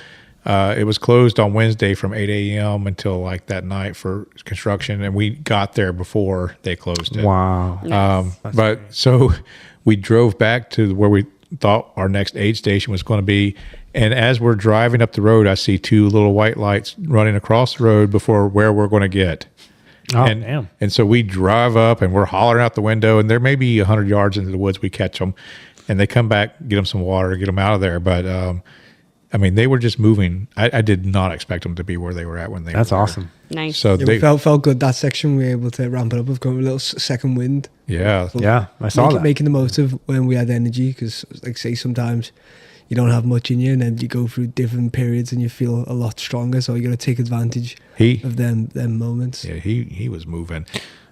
it was closed on Wednesday from 8 a.m. until like that night for construction, and we got there before they closed it.
Wow.
So we drove back to where we thought our next aid station was going to be. And as we're driving up the road, I see 2 little white lights running across the road before where we're going to get.
Oh,
and,
damn.
And so we drive up and we're hollering out the window, and they're maybe 100 yards into the woods. We catch them, and they come back, get them some water, get them out of there. But I mean, they were just moving. I did not expect them to be where they were at when they.
That's
were there.
awesome.
Nice.
So
yeah,
they,
we felt good that section. We were able to ramp it up. We've got a little second wind.
yeah,
Yeah, I saw that.
Making the most of when we had energy, because like say sometimes you don't have much in you, and then you go through different periods and you feel a lot stronger. So you got to take advantage of them moments.
Yeah, he was moving.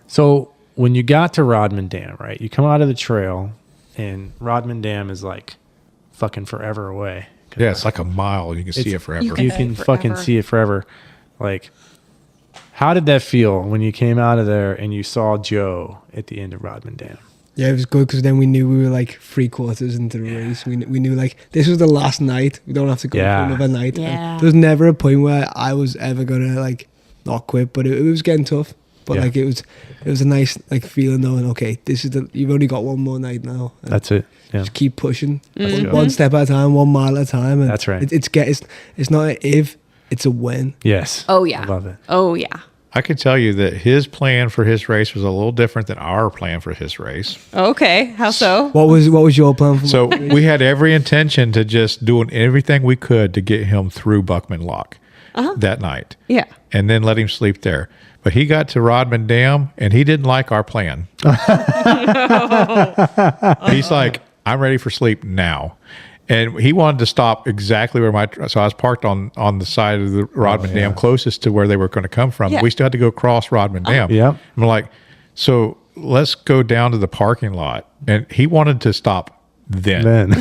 So when you got to Rodman Dam, right? You come out of the trail, and Rodman Dam is like fucking forever away.
Yeah, it's like a mile. You can see it forever.
You can fucking see it forever. Like, how did that feel when you came out of there and you saw Joe at the end of Rodman Dam?
Yeah, it was good because then we knew we were like 3/4 into the race. We knew like this was the last night. We don't have to go for another night.
Yeah.
And there was never a point where I was ever gonna like not quit, but it was getting tough. But like it was a nice like feeling knowing, okay, this is you've only got one more night now.
That's it. Yeah.
Just keep pushing, one step at a time, 1 mile at a time. And
that's right.
It's not an if, it's a when.
Yes.
Oh yeah.
I love it.
Oh yeah.
I can tell you that his plan for his race was a little different than our plan for his race.
Okay. How so?
What was your plan for?
So we had every intention to just doing everything we could to get him through Buckman Lock that night.
Yeah.
And then let him sleep there. But he got to Rodman Dam and he didn't like our plan. He's like, I'm ready for sleep now. And he wanted to stop exactly where so I was parked on the side of the Rodman Dam closest to where they were going to come from.
Yeah.
We still had to go across Rodman Dam.
Yeah.
I'm like, so let's go down to the parking lot. And he wanted to stop then.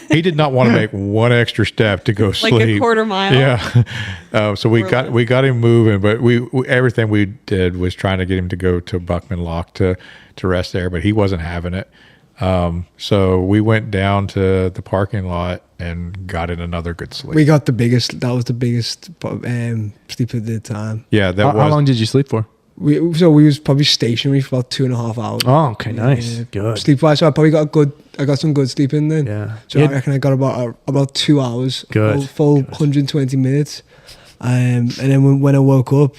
He did not want to make one extra step to go sleep.
Like a quarter mile.
Yeah. So we got him moving, but we everything we did was trying to get him to go to Buckman Lock to rest there, but he wasn't having it. So we went down to the parking lot and got in another good sleep.
We got that was the biggest sleep of the time.
Yeah.
How long did you sleep for?
We was probably stationary for about 2.5 hours.
Oh, okay, nice, good.
Sleep wise, so I probably got some good sleep in then.
Yeah.
So I reckon I got about 2 hours.
Good.
Full 120 minutes. And then when I woke up,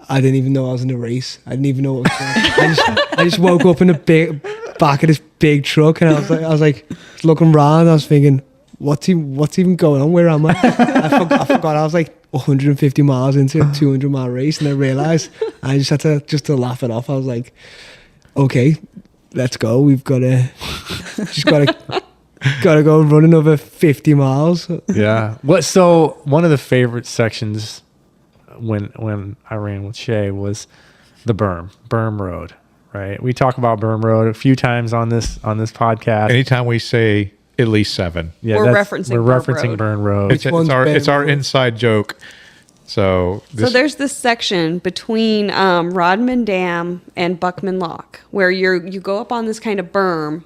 I didn't even know I was in a race. I didn't even know what was going on. I just woke up in the back of this big truck, and I was like looking around. I was thinking, what's even going on? Where am I? I forgot I was like 150 miles into a 200-mile race, and I realized I just had to laugh it off. I was like, okay, let's go. We've got to go and run another 50 miles.
Yeah. So one of the favorite sections when I ran with Shae was the berm road. Right. We talk about berm road a few times on this podcast.
Anytime we say at least 7.
Yeah,
we're referencing
Berm Road.
It's our inside joke. So
there's this section between Rodman Dam and Buckman Lock where you go up on this kind of berm,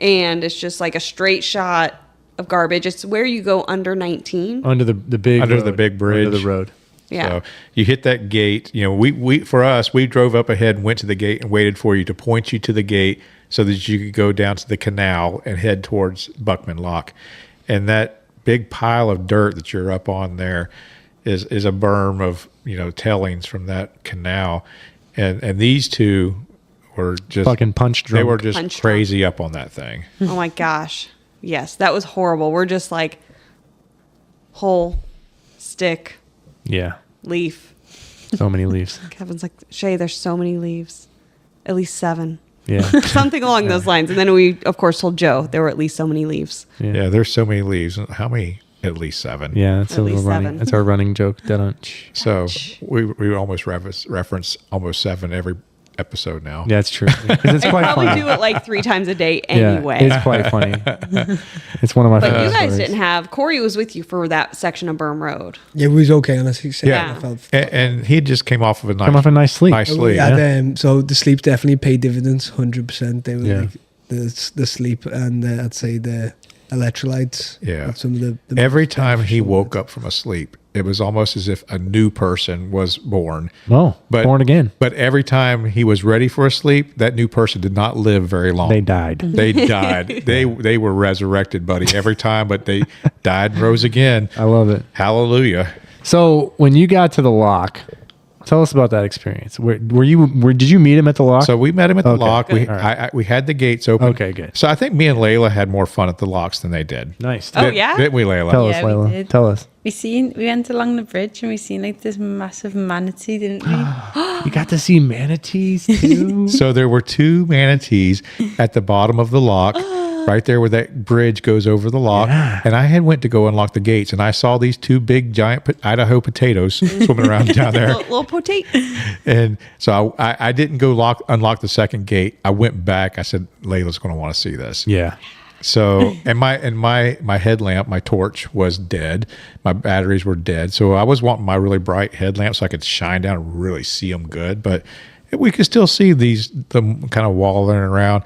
and it's just like a straight shot of garbage. It's where you go under 19.
Under the big
bridge.
Under the road.
Yeah.
So you hit that gate. You know, we drove up ahead and went to the gate and waited for you to point you to the gate so that you could go down to the canal and head towards Buckman Lock. And that big pile of dirt that you're up on there is a berm of, tailings from that canal. And these two were just
fucking punch drunk.
They were just crazy up on that thing.
Oh my gosh. Yes, that was horrible. We're just like hole, stick, leaf.
So many leaves.
Kevin's like, Shae, there's so many leaves. At least 7.
Yeah.
Something along those lines. And then we, of course, told Joe there were at least so many leaves.
Yeah, there's so many leaves. How many? At least 7.
Yeah, that's
at least 7.
That's our running joke.
So we almost reference almost 7 every episode now.
Yeah, it's true. Because it's quite
probably
funny.
do it like 3 times a day anyway.
Yeah, it's quite funny. It's one of my
But
favorite
you guys
stories.
didn't have, Corey was with you for that section of Berm Road.
Yeah, we was okay on a 6.
Yeah. And he just came off of a nice
sleep.
Nice sleep.
Yeah, so the sleep definitely paid dividends, 100%. They were like the sleep and I'd say the electrolytes.
Yeah.
Some of the
Every time he woke up from a sleep, it was almost as if a new person was born.
Oh, born again.
But every time he was ready for a sleep, that new person did not live very long.
They died.
They died. They were resurrected, buddy, every time, but they died and rose again.
I love it.
Hallelujah.
So when you got to the lock, tell us about that experience. Did you meet him at the lock?
So we met him at the lock.
Good.
We had the gates open.
Okay, good.
So I think me and Layla had more fun at the locks than they did.
Nice.
Oh, yeah?
Didn't we, Layla?
Tell us,
Yeah, we
Layla.
did.
Tell us.
We went along the bridge and we seen like this massive manatee, didn't we?
You got to see manatees too?
So there were 2 manatees at the bottom of the lock. right there where that bridge goes over the lock.
Yeah.
And I had went to go unlock the gates, and I saw these two big giant Idaho potatoes swimming around down there.
Little potato.
And so I didn't go unlock the second gate. I went back. I said, Layla's going to want to see this.
Yeah.
So, and my headlamp, my torch was dead. My batteries were dead. So I was wanting my really bright headlamp so I could shine down and really see them good. But we could still see them kind of walling around.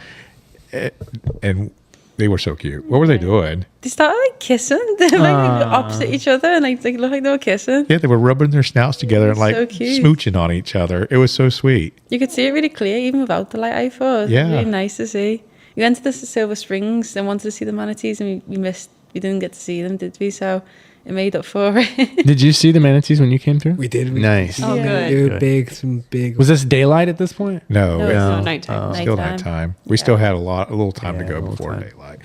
And they were so cute. What were they doing?
They started like kissing. They were like opposite each other, and like they looked like they were kissing.
Yeah, they were rubbing their snouts together and like
So cute.
smooching on each other. It was so sweet.
You could see it really clear, even without the light. I thought it was
Yeah.
really nice to see. We went to the Silver Springs and wanted to see the manatees, and we didn't get to see them, did we? So it made up for it.
Did you see the manatees when you came through?
We did.
Nice.
Oh, good.
They were
Good.
big, some big.
Was this daylight at this point?
No,
No,
it
it's
No,
not.
nighttime.
still
Nighttime.
nighttime. We still had a little time to
Yeah,
go
a little
before
time.
daylight.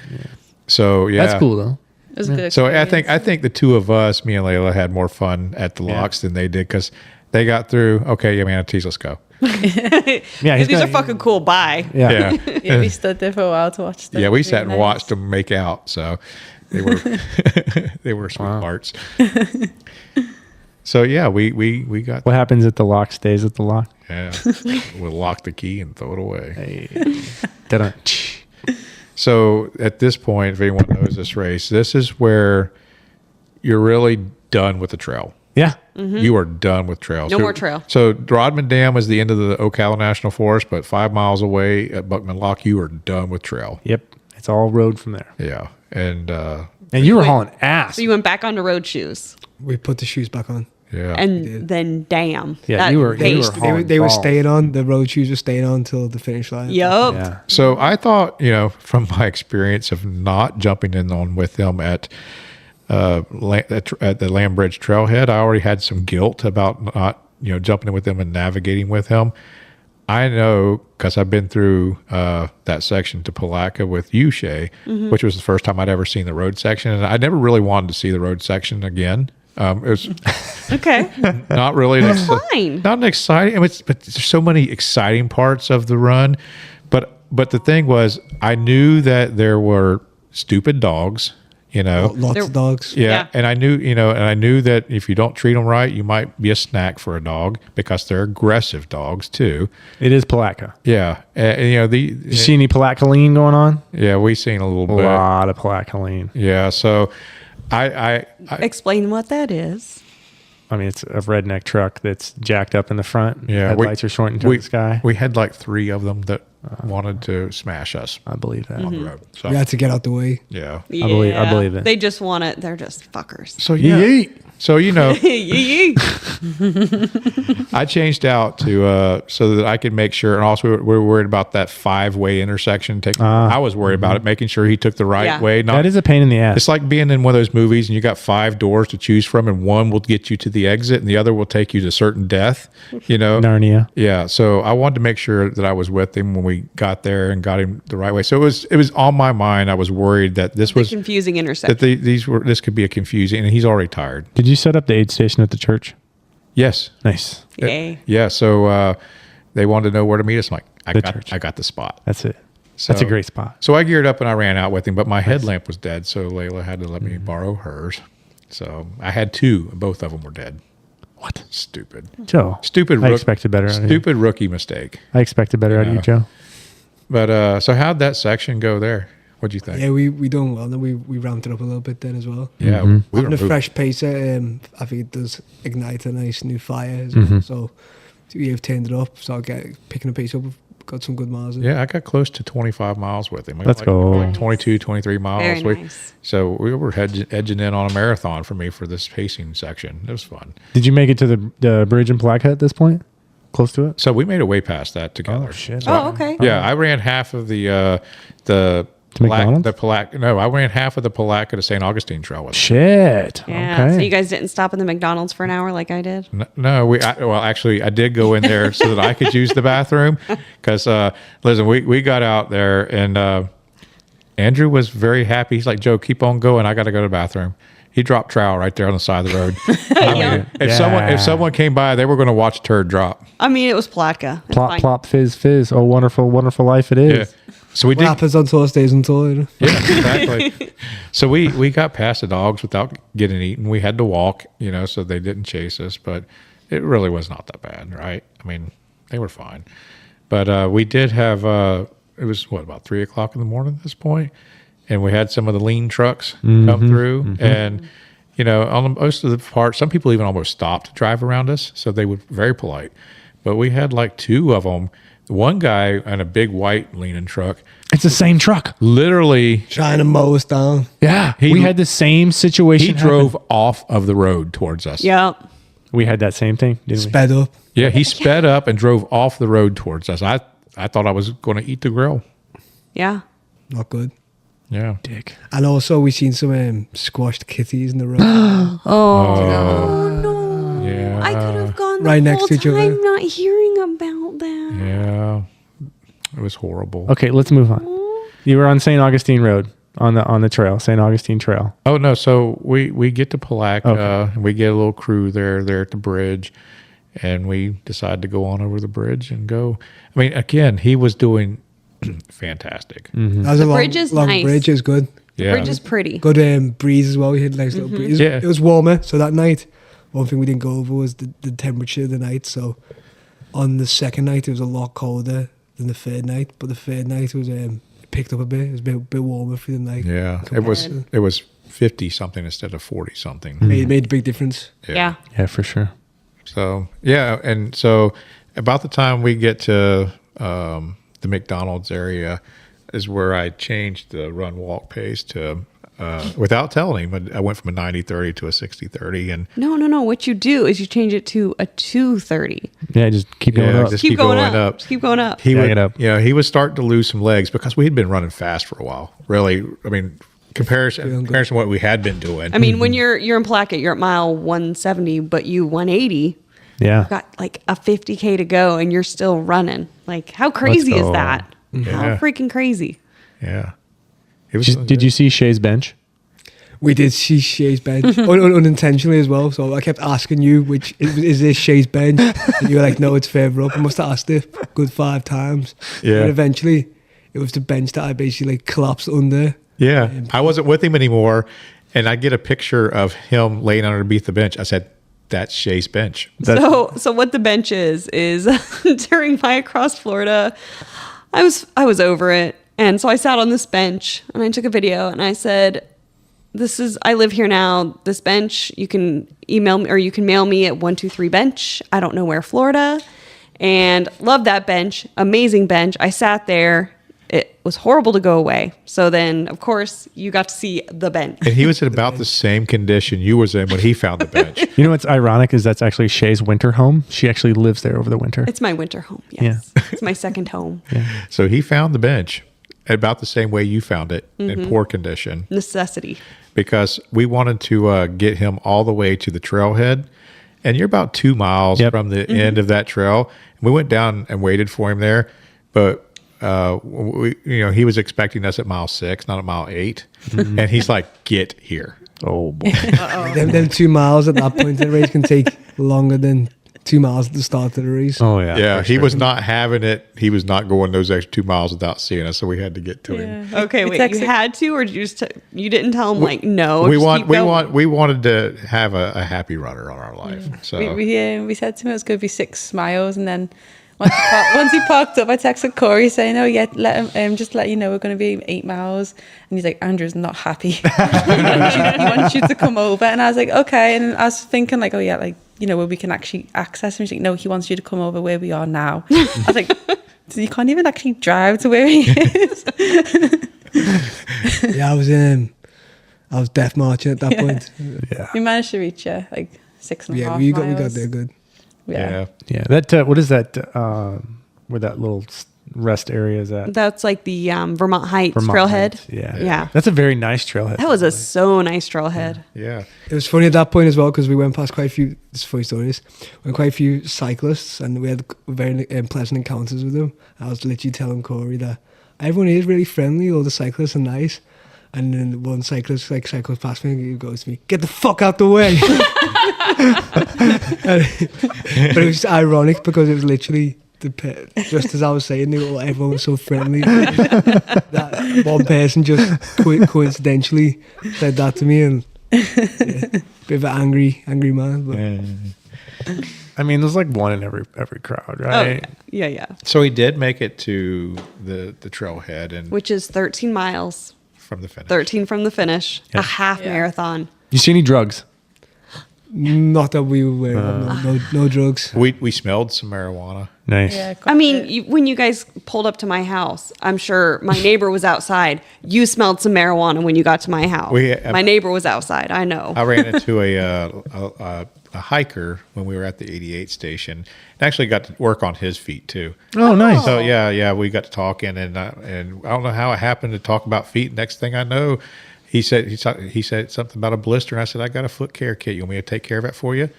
So yeah,
That's cool though.
It was a good.
So I
experience.
think the two of us, me and Layla, had more fun at the locks than they did because they got through. Okay, yeah, manatees, let's go.
Yeah, he's
These
gonna-
are fucking cool. Bye.
Yeah.
Yeah,
Yeah, we stood there for a while to watch them.
yeah, we
It was
sat
really
and
nice.
watched them make out. So they were they were sweethearts. So yeah, we got
What happens at the lock stays at the lock.
yeah. We'll lock the key and throw it away.
Hey. Ta-da.
So at this point, if anyone knows this race, this is where you're really done with the trail.
Yeah.
You are done with trail.
No more trail.
So Rodman Dam is the end of the Ocala National Forest, but 5 miles away at Buckman Lock, you are done with trail.
Yep. It's all road from there.
Yeah. And
And you were hauling ass.
So you went back onto road shoes,
We put the shoes back on.
yeah.
and then damn.
Yeah,
that
you were
paced-
hauling
They were
balls.
staying on. The road shoes were staying on until the finish line.
Yup.
Yeah.
So I thought, from my experience of not jumping in on with them at the Lambridge Trailhead, I already had some guilt about not, jumping in with them and navigating with him. I know because I've been through that section to Palatka with you, Shae, which was the first time I'd ever seen the road section, and I never really wanted to see the road section again. It was
Okay.
not really
fine.
not an exciting, but there's so many exciting parts of the run. But the thing was, I knew that there were stupid dogs,
Lots
There-
of dogs.
Yeah,
Yeah.
and I knew that if you don't treat them right, you might be a snack for a dog because they're aggressive dogs too.
It is Palatka.
Yeah, and
Did you see any Palatka lean going on?
yeah, we seen a little
A
bit.
lot of Palatka lean.
Yeah, so I
Explain what that is.
I mean, it's a redneck truck that's jacked up in the front.
yeah,
Headlights are shorting to the sky.
We had like 3 of them that wanted to smash us
I believe that.
on the road. So
We had to get out the way.
yeah,
I believe it.
They just want it. They're just fuckers.
so yeah,
Yeet.
so
Yee.
I changed out to so that I could make sure, and also we were worried about that 5-way intersection. I was worried about it, making sure he took the right
Yeah.
way. Not,
That is a pain in the ass.
it's like being in one of those movies, and you got 5 doors to choose from, and one will get you to the exit, and the other will take you to certain death.
Narnia.
Yeah. So I wanted to make sure that I was with him when we got there and got him the right way. So it was on my mind. I was worried that this was
Confusing
that
intersection.
this could be a confusing, and he's already tired.
Did you set up the aid station at the church?
Yes.
Nice.
Yay.
Yeah. So they wanted to know where to meet us. I'm like,
The church.
I got the spot.
That's it. That's a
So-
great spot.
So I geared up and I ran out with him, but my headlamp was dead, so Layla had to let me borrow hers. So I had 2, and both of them were dead.
What?
Stupid.
Joe.
Stupid.
I expected better out of you.
Stupid rookie mistake.
I expected better out of you,
Yeah.
Joe.
But so how'd that section go there? What'd you think?
Yeah, we done well. Then we ramped it up a little bit then as well.
Yeah,
Mhm.
we were
Having a
moving.
fresh pacer, I think it does ignite a nice new fire as
Mm-hmm.
well. So we've turned it up. So picking the pace up. We've got some good miles in.
Yeah, I got close to 25 miles with him. We
Let's
got
go.
like 22, 23 miles.
Very nice.
So we were edging in on a marathon for me for this pacing section. It was fun.
Did you make it to the bridge in Palatka at this point? Close to it?
So we made it way past that together.
Oh, shit.
Oh, okay.
Yeah, I ran half of the
McDonald's?
No, I ran half of the Palatka to St. Augustine Trail with him.
Shit.
Yeah.
Okay.
So you guys didn't stop in the McDonald's for an hour like I did?
No, actually, I did go in there so that I could use the bathroom because, listen, we got out there and Andrew was very happy. He's like, Joe, keep on going. I got to go to the bathroom. He dropped trowel right there on the side of the road. If someone came by, they were going to watch a turd drop.
I mean, it was Palatka. It's
Plop,
fine.
plop, fizz, fizz. Oh, wonderful, wonderful life it
Yeah.
is.
So we
What
did.
happens on tour stays on tour. You know?
Yeah, exactly. So we got past the dogs without getting eaten. We had to walk, so they didn't chase us, but it really was not that bad, right? I mean, they were fine. But we did have, it was about 3 o'clock in the morning at this point, and we had some of the lean trucks come through. And, on most of the part, some people even almost stopped to drive around us. So they were very polite. But we had like 2 of them. One guy in a big white leaning truck,
It's the same truck.
literally,
Trying to mow us down.
Yeah.
He-
we had the same situation.
he drove
happen.
off of the road towards us.
Yep.
We had that same thing, didn't we?
Sped up.
Yeah, he sped up and drove off the road towards us. I thought I was going to eat the grill.
Yeah.
Not good.
Yeah.
Dick.
And also, we seen some squashed kitties in the road.
Oh no.
Yeah.
I could have gone the
Right next
whole
to each other.
time not hearing about that.
Yeah. It was horrible.
Okay, let's move on. You were on St. Augustine Road on the trail, St. Augustine Trail.
Oh no! So we get to Palatka,
Okay.
and we get a little crew there at the bridge, and we decide to go on over the bridge and go. I mean, again, he was doing fantastic.
That was a long,
bridge is
long
nice.
bridge. It was good.
Yeah.
Bridge is pretty.
Good breeze as well. We had a nice little breeze.
Yeah.
It was warmer. So that night, one thing we didn't go over was the temperature of the night. So on the second night, it was a lot colder than the third night. But the third night was it picked up a bit. It was a bit warmer for the night.
Yeah, it was 50 something instead of 40 something.
Made a big difference.
Yeah.
Yeah, for sure.
So yeah, and so about the time we get to the McDonald's area is where I changed the run walk pace to without telling him. I went from a 90-30 to a 60-30, and
No. What you do is you change it to a 230.
Yeah, just keep going
Yeah,
up.
just
Keep
keep
going
going
up.
up.
Just keep going up.
he
Bang
would,
it up.
he was starting to lose some legs because we had been running fast for a while. Really, I mean, comparison to what we had been doing.
I mean, when you're in Palatka, you're at mile 170, but you 180.
Yeah.
Got like a 50K to go, and you're still running. Like, how crazy is
go.
that? How
Yeah.
freaking crazy!
yeah, it was.
Did you see Shae's bench?
We did see Shae's bench unintentionally as well. So I kept asking you, which is this Shae's bench? And you were like, no, it's further up. I must have asked it a good 5 times.
Yeah.
And eventually, it was the bench that I basically collapsed under.
Yeah, I wasn't with him anymore, and I get a picture of him laying underneath the bench. I said, "That's Shae's bench."
So what the bench is during my across Florida, I was over it, and so I sat on this bench and I took a video and I said, I live here now. This bench, you can email me or you can mail me at 123 bench. I don't know where, Florida. And love that bench. Amazing bench. I sat there. It was horrible to go away. So then, of course, you got to see the bench.
And he was in about the same condition you was in when he found the bench.
You know what's ironic is that's actually Shae's winter home. She actually lives there over the winter.
It's my winter home. Yes. It's my second home.
So he found the bench about the same way you found it, in poor condition,
Necessity.
because we wanted to get him all the way to the trailhead. And you're about 2 miles
Yep.
from the end of that trail. We went down and waited for him there, but he was expecting us at mile 6, not at mile 8. And he's like, "Get here."
Oh boy.
Them 2 miles at that point in the race can take longer than 2 miles at the start of the race.
Oh yeah.
Yeah,
for
he
sure.
was not having it. He was not going those extra 2 miles without seeing us, so we had to get to him.
Okay,
We
wait. You
texted-
had to, or did you just you didn't tell him like no?
We
just
want,
keep
we
going?
want, we wanted to have a happy runner on our life. So
We said to him it was going to be 6 miles, and then once he parked up, I texted Corey saying, "Oh yeah, let him just let you know we're going to be 8 miles." And he's like, "Andrew's not happy. he wants you to come over." And I was like, "Okay." And I was thinking like, "Oh yeah, like where we can actually access him." He's like, "No, he wants you to come over where we are now." I was like, "So you can't even actually drive to where he is."
Yeah, I was death marching at that point.
We managed to reach you like 6.5
Yeah,
miles.
we got there good.
yeah.
Yeah. That what is that? Where that little rest area is at?
That's like the Vermont Heights
Vermont
trailhead.
Heights. Yeah.
Yeah.
That's a very nice trailhead.
That was a so nice trailhead.
Yeah.
It was funny at that point as well because we went past quite a few. This is funny stories. We went quite a few cyclists and we had very pleasant encounters with them. I was literally telling Corey that everyone is really friendly. All the cyclists are nice. And then one cyclist cycles past me and he goes to me, "Get the fuck out the way." But it was ironic because it was literally just as I was saying, everyone was so friendly. That one person just coincidentally said that to me, and bit of an angry man. But
I mean, there's like one in every crowd, right?
Oh, yeah.
So he did make it to the trailhead and
Which is 13 miles,
from the finish.
13 from the finish,
Yeah.
a half marathon.
You see any drugs?
not that we were aware of. No drugs.
We smelled some marijuana.
Nice.
Yeah,
I mean, when you guys pulled up to my house, I'm sure my neighbor was outside. You smelled some marijuana when you got to my house. My neighbor was outside. I know.
I ran into a hiker when we were at the 88 station. And actually got to work on his feet too.
Oh, nice.
So yeah, we got to talking, and I don't know how it happened to talk about feet. Next thing I know, he said something about a blister, and I said, I got a foot care kit. You want me to take care of it for you?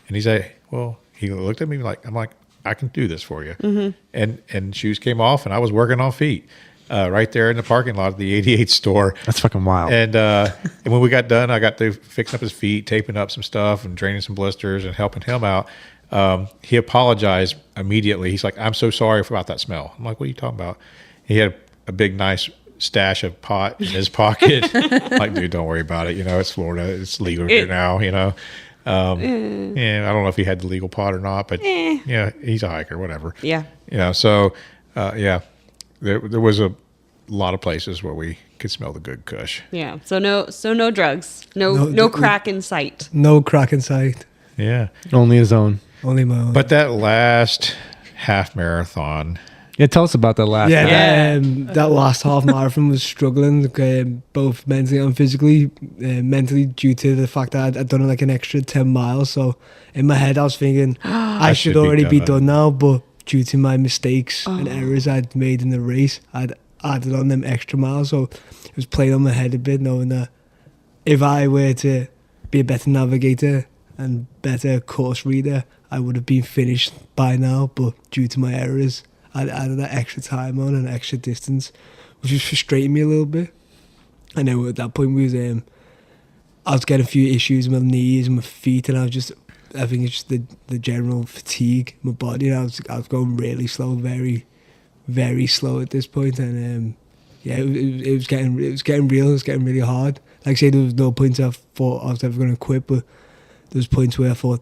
And he said, well, he looked at me like, I'm like, I can do this for you. Mm-hmm. And shoes came off, and I was working on feet right there in the parking lot of the 88 store.
That's fucking wild.
And when we got done, I got to fixing up his feet, taping up some stuff, and draining some blisters, and helping him out. He apologized immediately. He's like, I'm so sorry about that smell. I'm like, what are you talking about? He had a big, nice stash of pot in his pocket. Like, dude, don't worry about it. You know, it's Florida. It's legal here now, you know. Yeah, I don't know if he had the legal pot or not, but yeah, he's a hiker, whatever.
Yeah.
You know, so yeah, there was a lot of places where we could smell the good kush.
Yeah. So no drugs. No crack in sight.
No crack in sight.
Yeah.
Only his own.
Only my own.
But that last half marathon,
Yeah, tell us about that last.
yeah,
one.
that last half marathon was struggling, both mentally and physically. Mentally, due to the fact that I'd done like an extra 10 miles. So in my head, I was thinking I should already be done now. But due to my mistakes and errors I'd made in the race, I'd added on them extra miles. So it was playing on my head a bit, knowing that if I were to be a better navigator and better course reader, I would have been finished by now. But due to my errors, I added that extra time on and extra distance, which was frustrating me a little bit. And then at that point, I was getting a few issues with my knees and my feet, and I think it's just the general fatigue in my body. And I was going really slow, very, very slow at this point. And yeah, it was getting real. It was getting really hard. Like I say, there was no point I thought I was ever going to quit, but there was points where I thought,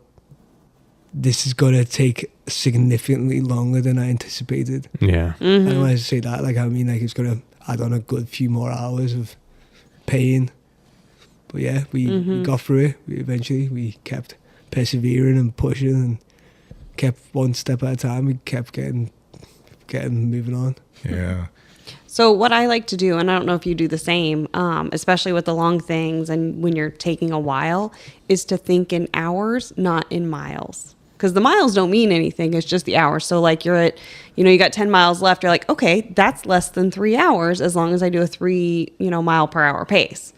this is going to take significantly longer than I anticipated.
Yeah.
And when I say that, like, I mean, like, it's going to add on a good few more hours of pain. But yeah, we got through it. We kept persevering and pushing and kept one step at a time. We kept getting moving on.
yeah.
So what I like to do, and I don't know if you do the same, especially with the long things and when you're taking a while, is to think in hours, not in miles. Because the miles don't mean anything. It's just the hours. So like you're at, you got 10 miles left. You're like, okay, that's less than 3 hours as long as I do a 3, mile per hour pace.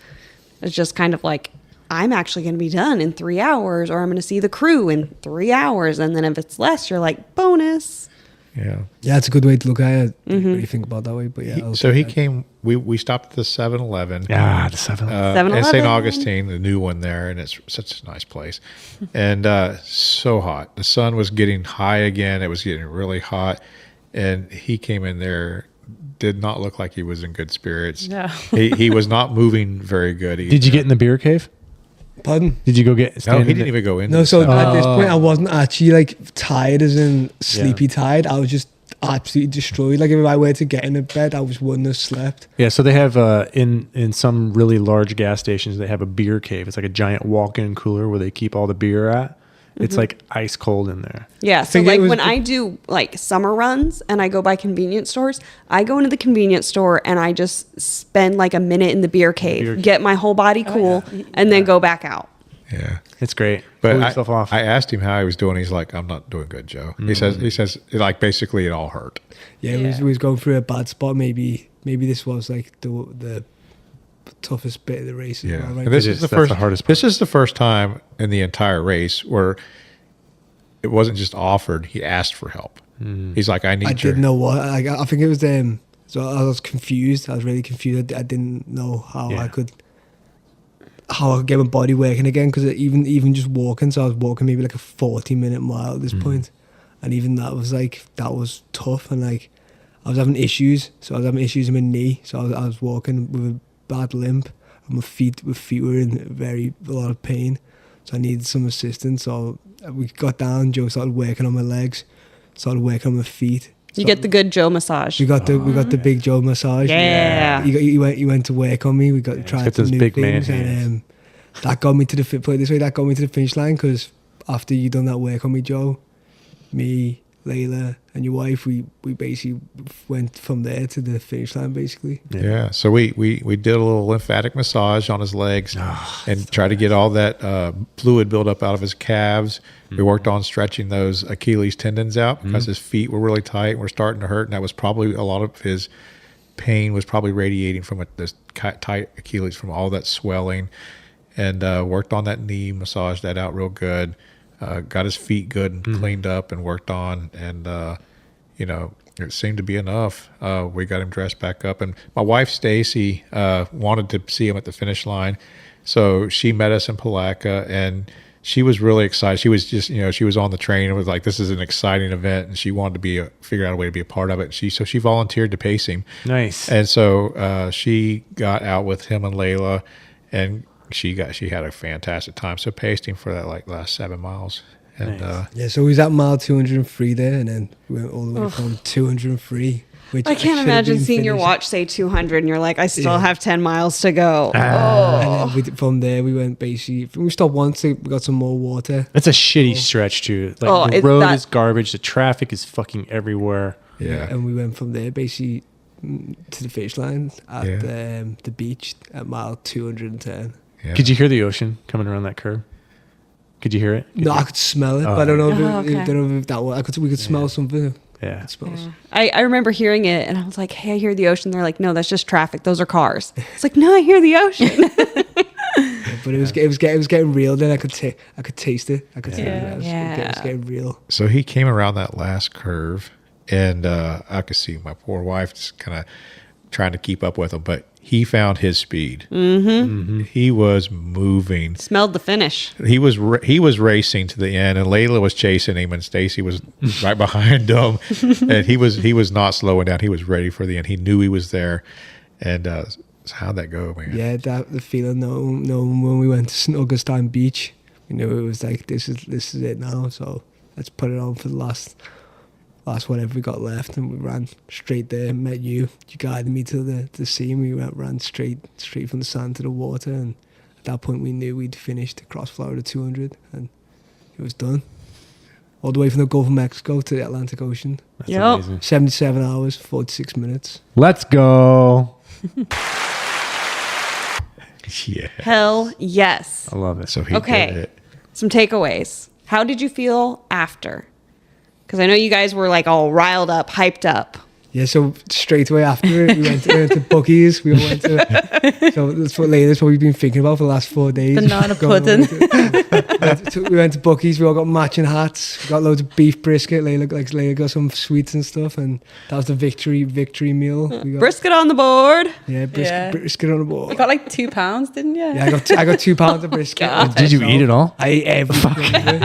It's just kind of like, I'm actually going to be done in 3 hours, or I'm going to see the crew in 3 hours. And then if it's less, you're like, bonus.
Yeah.
Yeah, it's a good way to look at it. When you think about it that way. But yeah.
So he came, we stopped at the 7-Eleven.
Yeah, the 7.
In
7-Eleven.
St. Augustine, the new one there, and it's such a nice place. And so hot. The sun was getting high again. It was getting really hot. And he came in there, did not look like he was in good spirits.
No.
He was not moving very good either.
Did you get in the beer cave?
Pardon?
Did you go get?
No,
stand
he
in
didn't
the-
even go in.
No, so
there.
at this point, I wasn't actually like tired as in sleepy tired. I was just absolutely destroyed. Like if I were to get in a bed, I was wouldn't have slept.
Yeah, so they have in some really large gas stations, they have a beer cave. It's like a giant walk-in cooler where they keep all the beer at. It's like ice cold in there.
Yeah. So
think it
like
was-
when I do like summer runs and I go by convenience stores, I go into the convenience store and I just spend like a minute in the beer cave, get my whole body cool, and then go back out.
Yeah.
It's great.
But
Cool yourself off.
I asked him how he was doing. He's like, I'm not doing good, Joe. He says like basically it all hurt.
Yeah,
Yeah.
we was going through a bad spot. Maybe this was like the toughest bit of the race. As
Yeah.
well, right?
And this
It
is
is.
the
That's
first
the hardest part.
This is the first time in the entire race where it wasn't just offered, he asked for help. He's like, I need
I
your
didn't know what. Like, I think it was so I was confused. I was really confused. I didn't know how I could get my body working again, because even just walking. So I was walking maybe like a 40-minute mile at this point, and even that was tough, and like I was having issues. So I was having issues with my knee. So I was walking with a bad limp, and my feet were in a lot of pain. So I needed some assistance. So we got down. Joe started working on my legs, started working on my feet.
You get the good Joe massage.
We got the big Joe massage.
Yeah.
He went to work on me. We got to try
those
new
big man
things, and that got me to the finish line. Because after you done that work on me, Joe, me, Layla, and your wife, we basically went from there to the finish line, basically.
Yeah. So we did a little lymphatic massage on his legs and tried to get all that fluid buildup out of his calves. We worked on stretching those Achilles tendons out because his feet were really tight and were starting to hurt. And that was probably a lot of his pain was probably radiating from this tight Achilles from all that swelling. And worked on that knee, massaged that out real good. Got his feet good and cleaned up and worked on, and it seemed to be enough. We got him dressed back up, and my wife Stacy wanted to see him at the finish line, so she met us in Palatka, and she was really excited. She was just, she was on the train and was like, "This is an exciting event," and she wanted to figure out a way to be a part of it. So she volunteered to pace him.
Nice.
And so she got out with him and Layla, and she had a fantastic time. So paced him for that last 7 miles. And
Nice.
So we was at mile 203 there, and then we went all the way from 203. Which
I can't
should have
imagine
been
seeing your
finished.
watch say 200 and you're like, I still have 10 miles to go.
And then from there we went basically. We stopped once. We got some more water.
That's a shitty stretch too. Like the road is garbage. The traffic is fucking everywhere.
yeah.
And we went from there basically to the finish line at the beach at mile 210.
Yeah.
Could you hear the ocean coming around that curve? Could you hear it?
No, I could smell it, but I don't know.
okay.
I don't know if that was. We could smell something.
Yeah.
It smells.
I remember hearing it and I was like, hey, I hear the ocean. They're like, no, that's just traffic. Those are cars. It's like, no, I hear the ocean.
But it was getting real. Then I could taste it. I could see it. It was getting real.
So he came around that last curve, and I could see my poor wife just kind of trying to keep up with him, but he found his speed. He was moving.
Smelled the finish.
He was racing to the end, and Layla was chasing him, and Stacy was right behind him, and he was not slowing down. He was ready for the end. He knew he was there, and so how'd that go, man?
Yeah, the feeling knowing when we went to Augustine Beach, we knew it was like this is it now. So let's put it on for the last whatever we got left, and we ran straight there. Met you. You guided me to the sea, and we ran straight from the sand to the water. And at that point, we knew we'd finished across Florida 200, and it was done. All the way from the Gulf of Mexico to the Atlantic Ocean.
That's
Yep.
amazing.
77 hours, 46 minutes.
Let's go.
Yeah.
Hell yes.
I love it.
So he
Okay.
did it.
Some takeaways. How did you feel after? Because I know you guys were like all riled up, hyped up.
Yeah, so straight away after it, we went to Buc-ee's. We all went to. So that's what we've been thinking about for the last 4 days.
Banana
Going
pudding.
we went to Buc-ee's. We all got matching hats. We got loads of beef brisket. Layla got some sweets and stuff, and that was the victory meal. We got,
Brisket on the board.
yeah, brisket on the board.
You got like £2, didn't you?
Yeah, I got 2 pounds of brisket.
Did you eat it all?
I ate everything.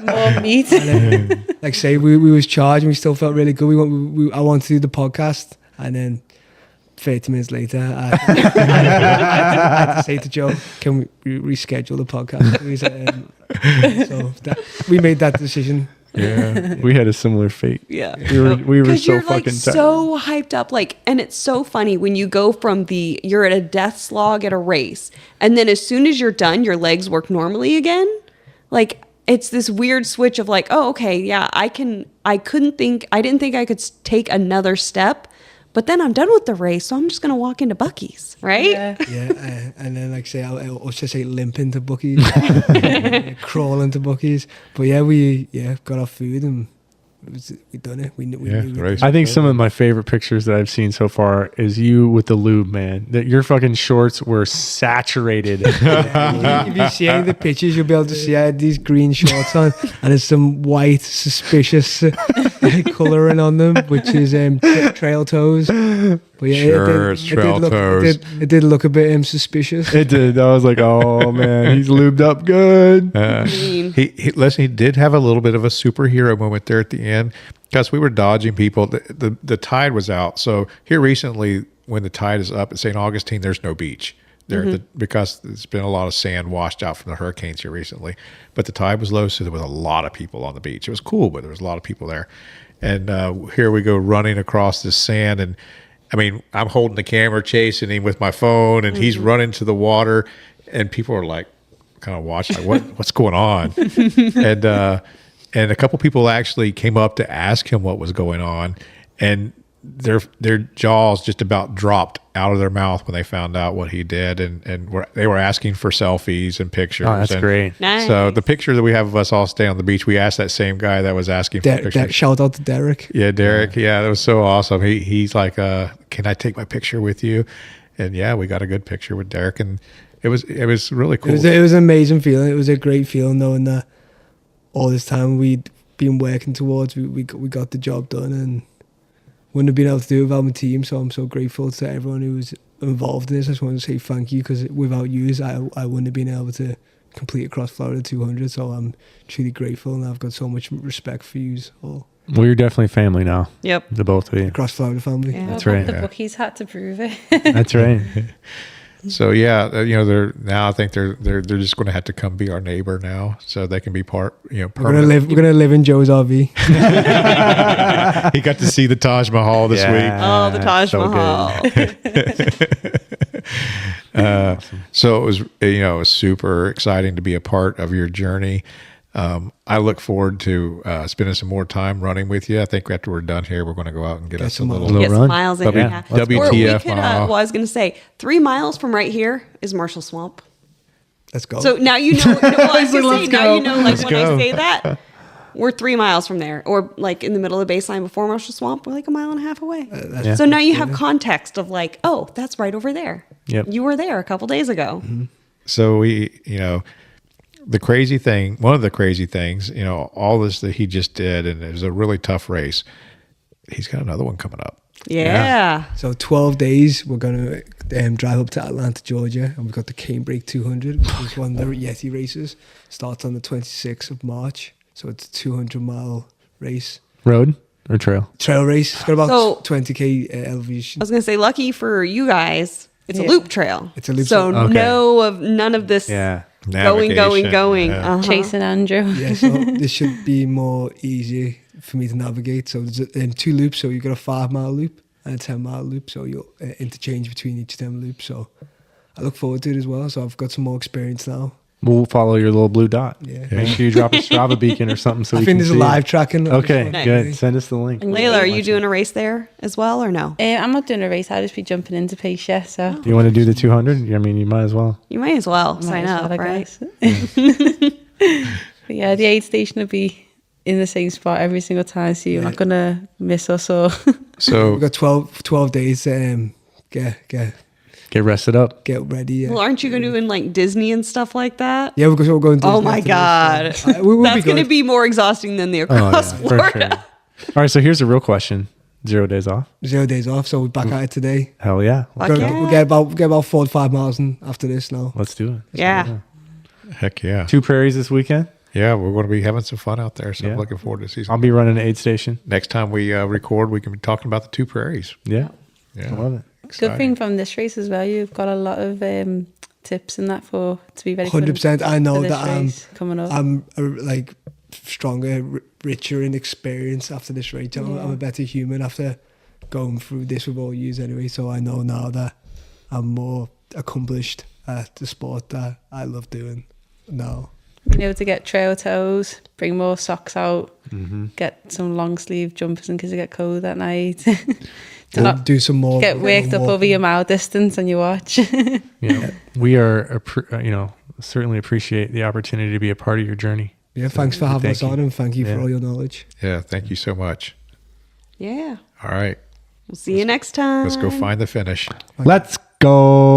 More meat.
Like say we was charged and we still felt really good. I wanted to do the podcast, and then 30 minutes later I had to say to Joe, can we reschedule the podcast please? So we made that decision.
Yeah. We had a similar fate.
Yeah.
We were
'Cause
so
you're
fucking
like
tired.
so hyped up, like, and it's so funny when you go from you're at a death slog at a race, and then as soon as you're done, your legs work normally again. Like, it's this weird switch of like, oh, okay, yeah, I didn't think I could take another step, but then I'm done with the race, so I'm just gonna walk into Buc-ee's, right?
Yeah.
Yeah, and then like say I was just say limping to Buc-ee's, crawling to Buc-ee's. But yeah, we got our food and We done it. We
Yeah,
knew
race.
I think some of my favorite pictures that I've seen so far is you with the lube, man. That your fucking shorts were saturated.
If you see any of the pictures, you'll be able to see I had these green shorts on, and there's some white, suspicious colouring on them, which is trail toes. But yeah,
Sure, it's trail toes.
It did look a bit suspicious.
It did. I was like, oh man, he's lubed up good.
He did have a little bit of a superhero moment there at the end because we were dodging people. The tide was out. So here recently, when the tide is up at St. Augustine, there's no beach there because there's been a lot of sand washed out from the hurricanes here recently. But the tide was low, so there was a lot of people on the beach. It was cool, but there was a lot of people there. And here we go running across this sand. And I mean, I'm holding the camera, chasing him with my phone, and he's running to the water. And people are like, kind of watching, like, what's going on? And a couple people actually came up to ask him what was going on, and their jaws just about dropped out of their mouth when they found out what he did, and they were asking for selfies and pictures.
Oh, that's great.
Nice.
So the picture that we have of us all staying on the beach, we asked that same guy that was asking for pictures.
Shout out to Derek.
Yeah, Derek. Yeah, that was so awesome. He's like, can I take my picture with you? And yeah, we got a good picture with Derek, and it was really cool.
It was an amazing feeling. It was a great feeling knowing that all this time we'd been working towards, we got the job done, and wouldn't have been able to do it without my team. So I'm so grateful to everyone who was involved in this. I just want to say thank you, because without you, I wouldn't have been able to complete Across Florida 200. So I'm truly grateful, and I've got so much respect for you all.
Well, you're definitely family now.
Yep.
The both of you.
Across Florida family.
Yeah,
That's
well,
right.
The
Yeah.
bookies had to prove it.
That's right.
So yeah, I think they're just going to have to come be our neighbor now, so they can be part.
We're
Permanent.
gonna live in Joe's RV.
He got to see the Taj Mahal this week.
Oh, the Taj
so
Mahal.
So it was, it was super exciting to be a part of your journey. I look forward to spending some more time running with you. I think after we're done here, we're going to go out and get us a
some
little.
Little
Get some
run.
miles in.
W-
Yeah.
WTF
Or we could,
mile.
well, I was going to say 3 miles from right here is Marshall Swamp.
Let's go.
So now you know. Well, I was gonna say,
Let's
now
go.
you know. Like
Let's
when
go.
I say that, we're 3 miles from there, or like in the middle of the baseline before Marshall Swamp, we're like 1.5 miles away.
Yeah.
So now you have context of like, oh, that's right over there.
Yep.
You were there a couple days ago.
So the crazy thing, one of the crazy things, all this that he just did, and it was a really tough race. He's got another one coming up.
Yeah.
So 12 days, we're going to drive up to Atlanta, Georgia, and we've got the Canebrake 200, which is one of the Yeti races. Starts on the 26th of March, so it's a 200-mile race.
Road or trail?
Trail race. It's got about
So-
20K
I
elevation.
was gonna say, lucky for you guys, it's a
Yeah.
loop trail.
It's a loop
So
trail.
Okay.
none of this
Yeah.
going.
Navigation, yeah.
Uh-huh.
Chasing Andrew.
Yeah, so this should be more easy for me to navigate. So there's 2 loops. So you've got a 5-mile loop and a 10-mile loop. So you'll interchange between each of them loops. So I look forward to it as well. So I've got some more experience now.
We'll follow your little blue dot.
Yeah.
Make sure you drop a Strava beacon or something so
I
we
think
can
there's a
see
live
it.
tracking.
Okay,
Nice.
good. Send us the link.
Layla, are you doing a race there as well, or no?
I'm not doing a race. I'll just be jumping into pace, yeah. So
Do you want to do the 200? I mean, you might as well.
You might as well
might
sign
as
up,
well, I
right?
guess. But yeah, the aid station will be in the same spot every single time, so you're not gonna miss us or.
So
We've got 12 days.
Get rested up.
Get ready. Yeah,
Well, aren't you going to do in like Disney and stuff like that?
yeah we're going to.
Oh my God.
we will
That's
be
going to
good.
be more exhausting than the
Oh,
across
yeah, for
Florida.
sure. All right, so here's a real question. 0 days off?
0 days off, so we're back at it today.
Hell yeah.
Fuck
We'll
yeah.
get about 4 to 5 miles in after this now.
Let's do it.
Yeah.
heck yeah,
2 prairies this weekend.
yeah, we're going to be having some fun out there. So
Yeah.
I'm looking forward to seeing.
I'll be running an aid station.
Next time we record, we can be talking about the 2 prairies.
Yeah.
Yeah.
I love it.
Good thing from this race as well. You've got a lot of tips in that to be ready. for
100%. I know
for this
that
race coming up.
I'm like stronger, richer in experience after this race. I'm a better human after going through this with all yous anyway. So I know now that I'm more accomplished at the sport that I love doing now.
Being able to get trail toes, bring more socks out, get some long sleeve jumpers in case you get cold at night. To not
Do some more.
get waked up over your mile distance on your watch.
We are, certainly appreciate the opportunity to be a part of your journey.
Yeah, thanks for having
thank
us
you.
on, and thank you
Yeah.
for all your knowledge.
Yeah, thank you so much.
Yeah.
All right,
We'll see you next time.
let's go find the finish.
Let's go.